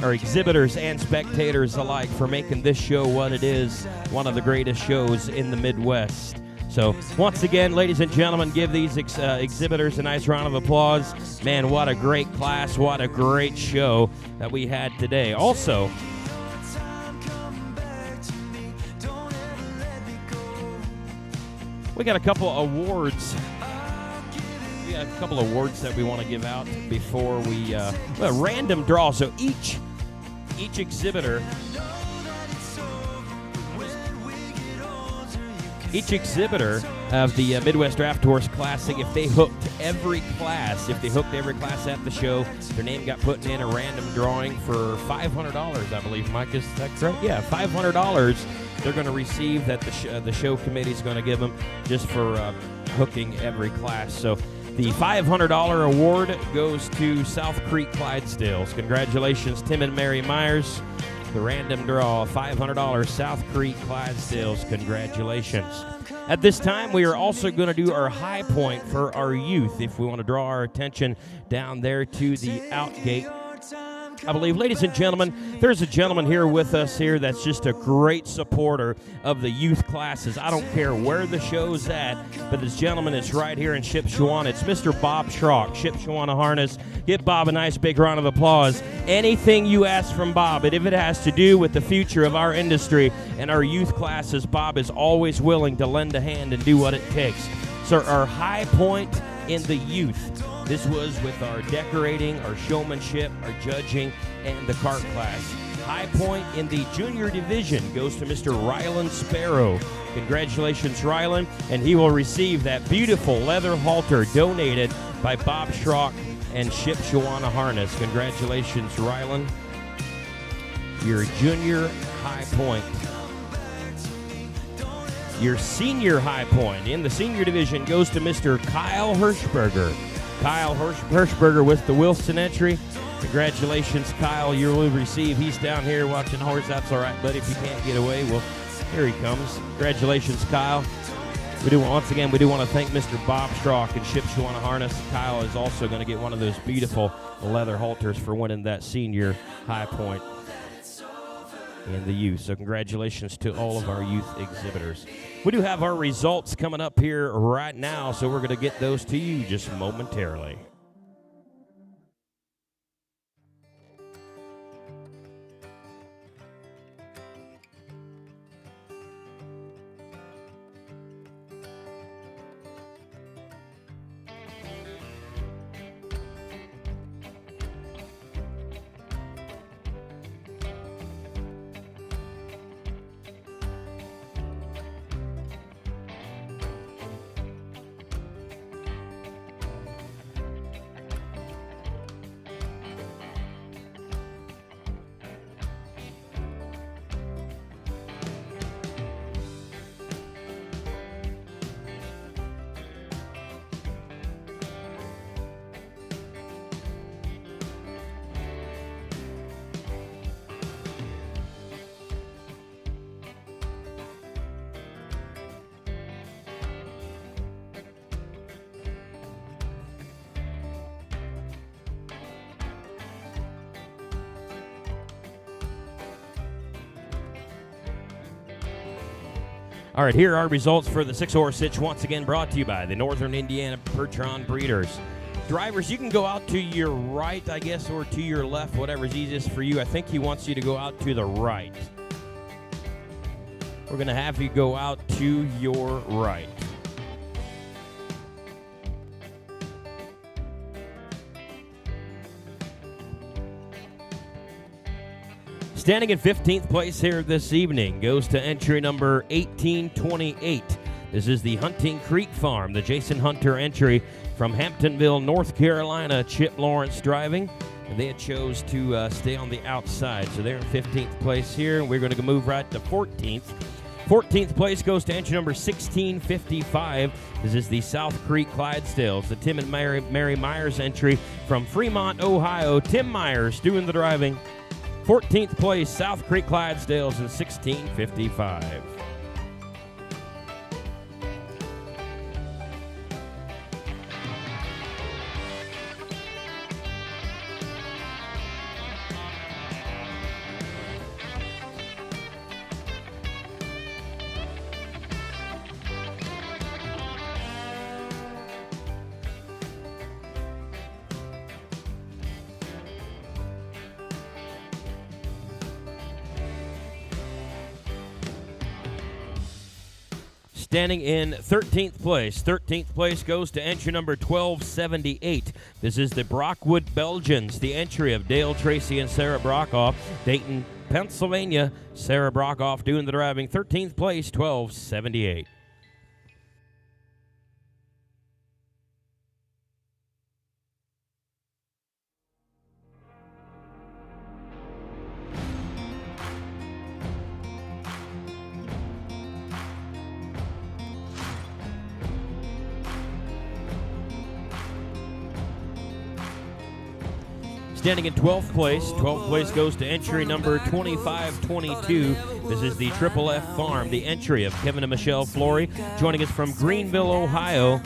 exhibitors and spectators alike for making this show what it is, one of the greatest shows in the Midwest. So, once again, ladies and gentlemen, give these exhibitors a nice round of applause. Man, what a great class, what a great show that we had today. Also, we got a couple awards. We got a couple awards that we want to give out before we random draw. So each exhibitor of the Midwest Draft Tours Classic, if they hooked every class at the show, their name got put in a random drawing for $500, I believe. Mike, is that correct? Yeah, $500 they're going to receive that the show committee is going to give them just for hooking every class. So the $500 award goes to South Creek Clydesdales. Congratulations, Tim and Mary Myers. The random draw, $500 South Creek Clydesdales. Congratulations. At this time, we are also going to do our high point for our youth, if we want to draw our attention down there to the outgate. I believe, ladies and gentlemen, there's a gentleman here with us here that's just a great supporter of the youth classes. I don't care where the show's at, but this gentleman is right here in Shipshewana. It's Mr. Bob Schrock, Shipshewana Harness. Give Bob a nice big round of applause. Anything you ask from Bob, and if it has to do with the future of our industry and our youth classes, Bob is always willing to lend a hand and do what it takes. So our high point in the youth, this was with our decorating, our showmanship, our judging, and the cart class. High point in the junior division goes to Mr. Rylan Sparrow. Congratulations, Rylan, and he will receive that beautiful leather halter donated by Bob Schrock and Shipshewana Harness. Congratulations, Rylan. Your junior high point. Your senior high point in the senior division goes to Mr. Kyle Hirschberger. Kyle Hirschberger with the Wilson entry. Congratulations, Kyle. You will receive. He's down here watching the horse. That's all right, buddy. If you can't get away, well, here he comes. Congratulations, Kyle. Once again, we do want to thank Mr. Bob Schrock and Shipshewana Harness. Kyle is also going to get one of those beautiful leather halters for winning that senior high point. in the youth. So congratulations to all of our youth exhibitors. We do have our results coming up here right now, so we're going to get those to you just momentarily. All right, here are our results for the 6-horse hitch, once again brought to you by the Northern Indiana Percheron Breeders. Drivers, you can go out to your right, I guess, or to your left, whatever's easiest for you. I think he wants you to go out to the right. We're going to have you go out to your right. Standing in 15th place here this evening goes to entry number 1828. This is the Hunting Creek Farm, the Jason Hunter entry from Hamptonville, North Carolina. Chip Lawrence driving, and they chose to stay on the outside. So they're in 15th place here, and we're going to move right to 14th. 14th place goes to entry number 1655. This is the South Creek Clydesdales, the Tim and Mary Myers entry from Fremont, Ohio. Tim Myers doing the driving. 14th place, South Creek Clydesdales in 1655. Standing in 13th place. 13th place goes to entry number 1278. This is the Brockwood Belgians, the entry of Dale Tracy and Sarah Brockoff. Dayton, Pennsylvania. Sarah Brockoff doing the driving. 13th place, 1278. Standing in 12th place. 12th place goes to entry number 2522. This is the Triple F Farm, the entry of Kevin and Michelle Flory. Joining us from Greenville, Ohio,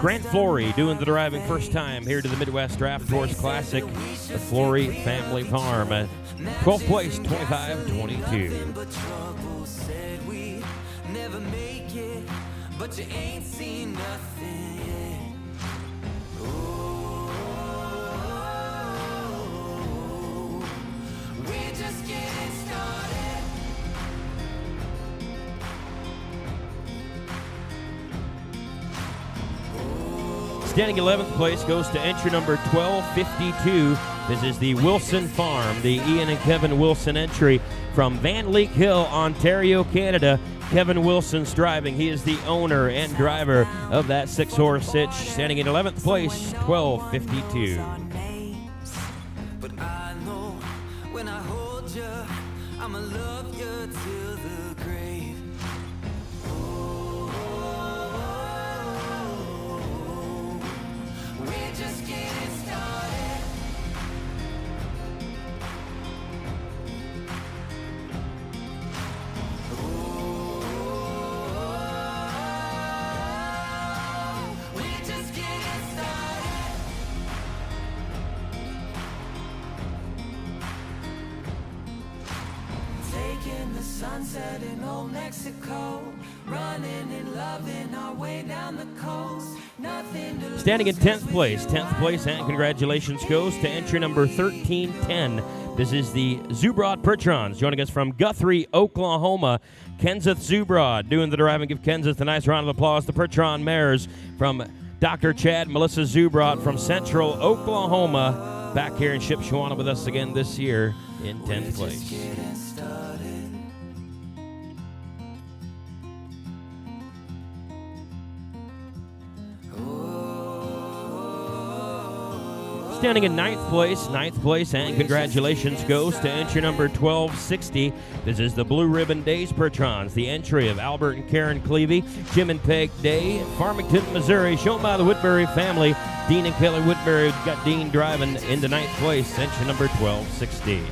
Grant Flory doing the driving first time here to the Midwest Draft Horse Classic, the Flory Family Farm. 12th place, 2522. But you ain't seen nothing yet. We're just getting started. Standing 11th place goes to entry number 1252. This is the Wilson Farm, the Ian and Kevin Wilson entry from Van Leek Hill, Ontario, Canada. Kevin Wilson's driving. He is the owner and driver of that 6-horse hitch. Standing in 11th place, 1252. But I know when I hold you, I'ma love you till the grave. We're just getting started. the sunset in old Mexico, running and loving our way down the coast. Nothing to Standing in 10th place. 10th place, and congratulations goes to entry number 1310. This is the Zubrod Pertrons. Joining us from Guthrie, Oklahoma, Kenseth Zubrod. Doing the driving, give Kenseth a nice round of applause. The Pertron mares from Dr. Chad and Melissa Zubrod from Central Oklahoma. Back here in Shipshewana with us again this year in 10th place. Standing in 9th place, and congratulations goes to entry number 1260. This is the Blue Ribbon Days Pertrons, the entry of Albert and Karen Clevey, Jim and Peg Day, Farmington, Missouri, shown by the Woodbury family. Dean and Kelly Woodbury got Dean driving into 9th place, entry number 1260.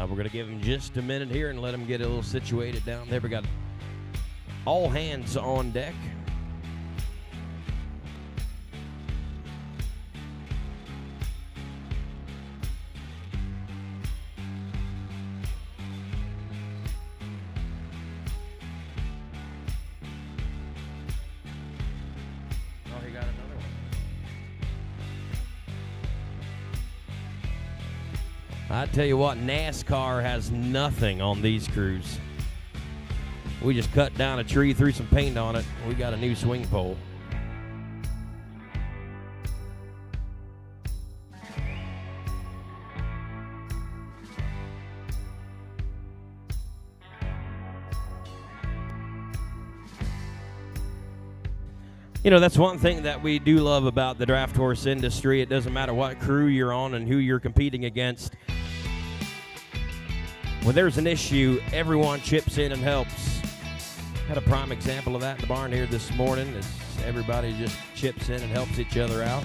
We're going to give him just a minute here and let him get a little situated down there. We got all hands on deck. Oh, he got another one. I tell you what, NASCAR has nothing on these crews. We just cut down a tree, threw some paint on it. We got a new swing pole. You know, that's one thing that we do love about the draft horse industry. It doesn't matter what crew you're on and who you're competing against. When there's an issue, everyone chips in and helps. Had a prime example of that in the barn here this morning, as everybody just chips in and helps each other out.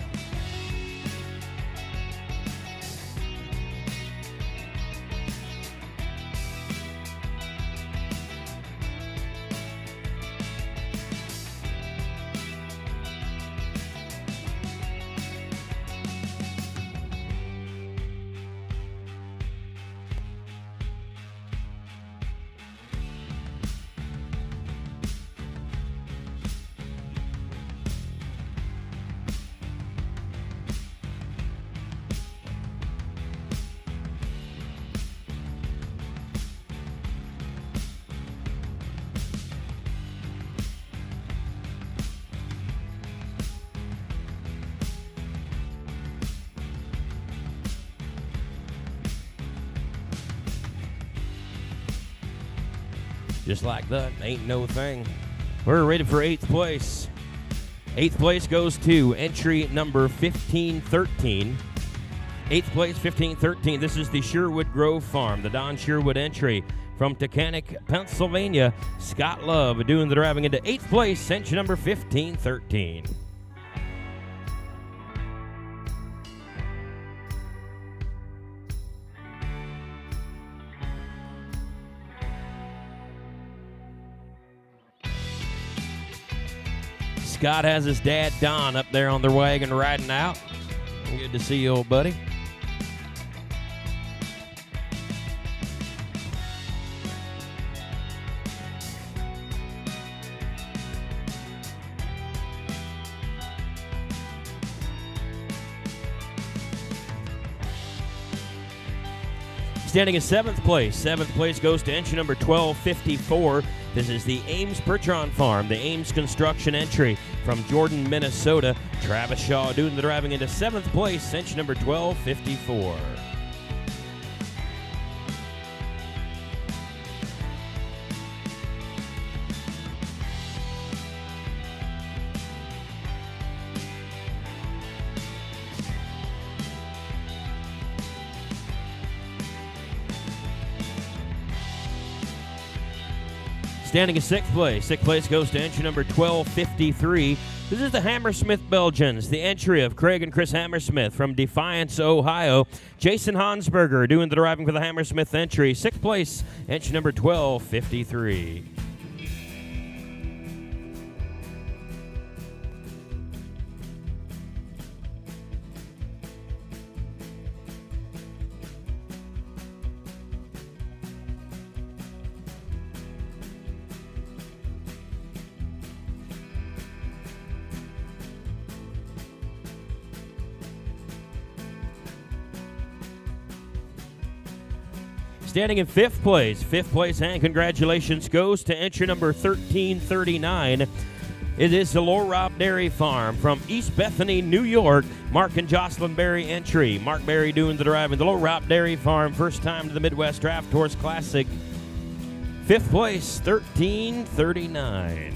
Just like that, ain't no thing. We're ready for 8th place. 8th place goes to entry number 1513. 8th place, 1513. This is the Sherwood Grove Farm, the Don Sherwood entry from Taconic, Pennsylvania. Scott Love doing the driving into 8th place, entry number 1513. Scott has his dad, Don, up there on their wagon riding out. Good to see you, old buddy. Standing in 7th place. 7th place goes to entry number 1254. This is the Ames Pertron Farm, the Ames Construction entry from Jordan, Minnesota. Travis Shaw doing the driving into 7th place, entry number 1254. Standing in sixth place. Sixth place goes to entry number 1253. This is the Hammersmith Belgians, the entry of Craig and Chris Hammersmith from Defiance, Ohio. Jason Hansberger doing the driving for the Hammersmith entry. Sixth place, entry number 1253. Standing in fifth place and congratulations goes to entry number 1339. It is the Lorop Dairy Farm from East Bethany, New York. Mark and Jocelyn Berry entry. Mark Berry doing the driving. The Lorop Dairy Farm, first time to the Midwest Draft Horse Classic. Fifth place, 1339.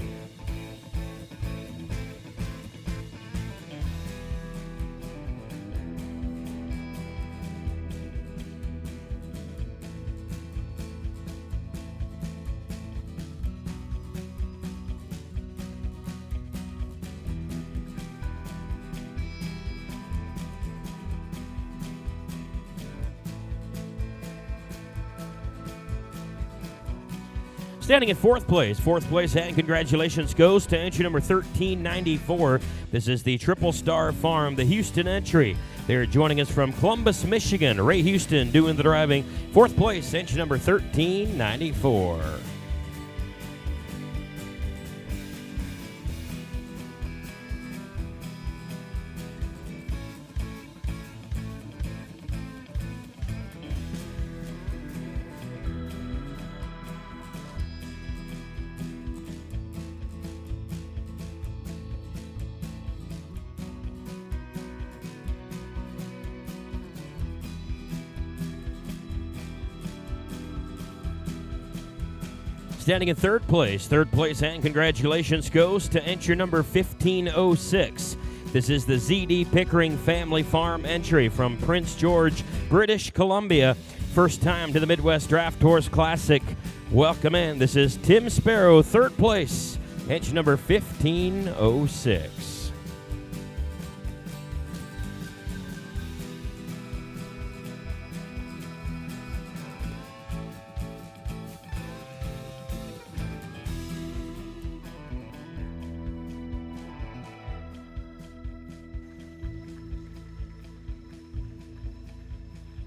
Standing in fourth place and congratulations goes to entry number 1394. This is the Triple Star Farm, the Houston entry. They're joining us from Columbus, Michigan. Ray Houston doing the driving. Fourth place, entry number 1394. Standing in third place and congratulations goes to entry number 1506. This is the ZD Pickering Family Farm entry from Prince George, British Columbia. First time to the Midwest Draft Horse Classic. Welcome in. This is Tim Sparrow, third place, entry number 1506.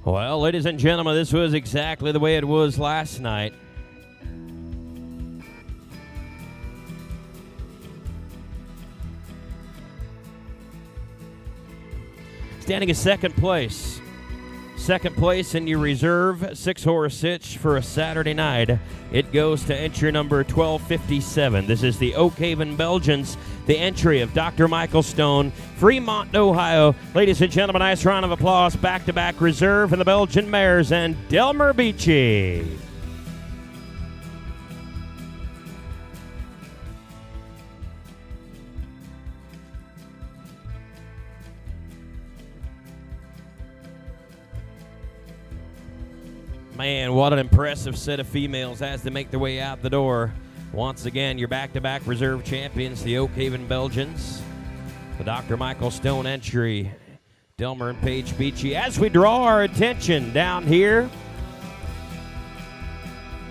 Well, ladies and gentlemen, this was exactly the way it was last night. Standing in second place in your reserve 6-horse hitch for a Saturday night. It goes to entry number 1257. This is the Oak Haven Belgians, the entry of Dr. Michael Stone, Fremont, Ohio. Ladies and gentlemen, nice round of applause. Back-to-back reserve for the Belgian mares and Delmer Beachy. Man, what an impressive set of females as they make their way out the door. Once again, your back-to-back reserve champions, the Oak Haven Belgians, the Dr. Michael Stone entry, Delmer and Paige Beachy. As we draw our attention down here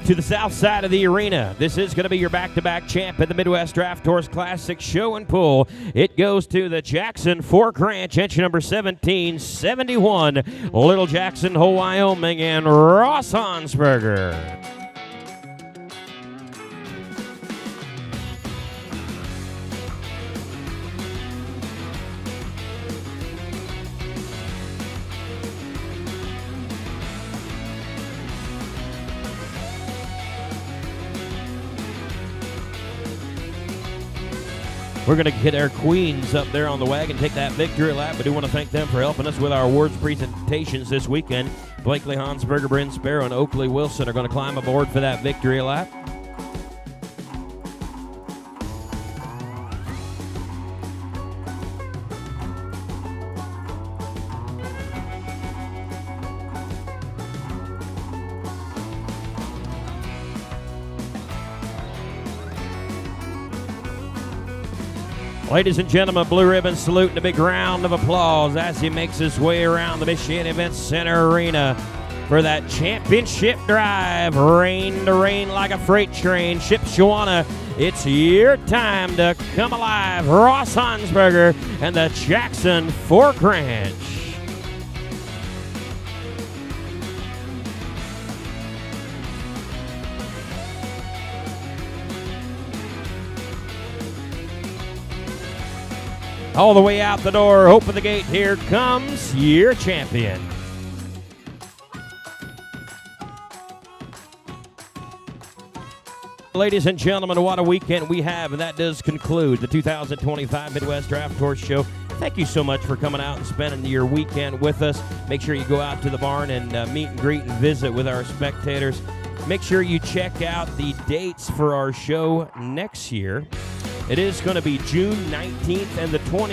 to the south side of the arena, this is going to be your back-to-back champ at the Midwest Draft Horse Classic Show and Pull. It goes to the Jackson Fork Ranch, entry number 1771, Little Jackson Hole, Wyoming, and Ross Hansberger. We're going to get our queens up there on the wagon, take that victory lap. We do want to thank them for helping us with our awards presentations this weekend. Blakely Hansberger, Bryn Sparrow, and Oakley Wilson are going to climb aboard for that victory lap. Ladies and gentlemen, Blue Ribbon salute and a big round of applause as he makes his way around the Michigan Events Center Arena for that championship drive. Rain to rain like a freight train. Ship Shawana, it's your time to come alive. Ross Hansberger and the Jackson Fork Ranch. All the way out the door, open the gate, here comes your champion. Ladies and gentlemen, what a weekend we have, and that does conclude the 2025 Midwest Draft Horse Show. Thank you so much for coming out and spending your weekend with us. Make sure you go out to the barn and meet and greet and visit with our spectators. Make sure you check out the dates for our show next year. It is going to be June 19th and the 20th.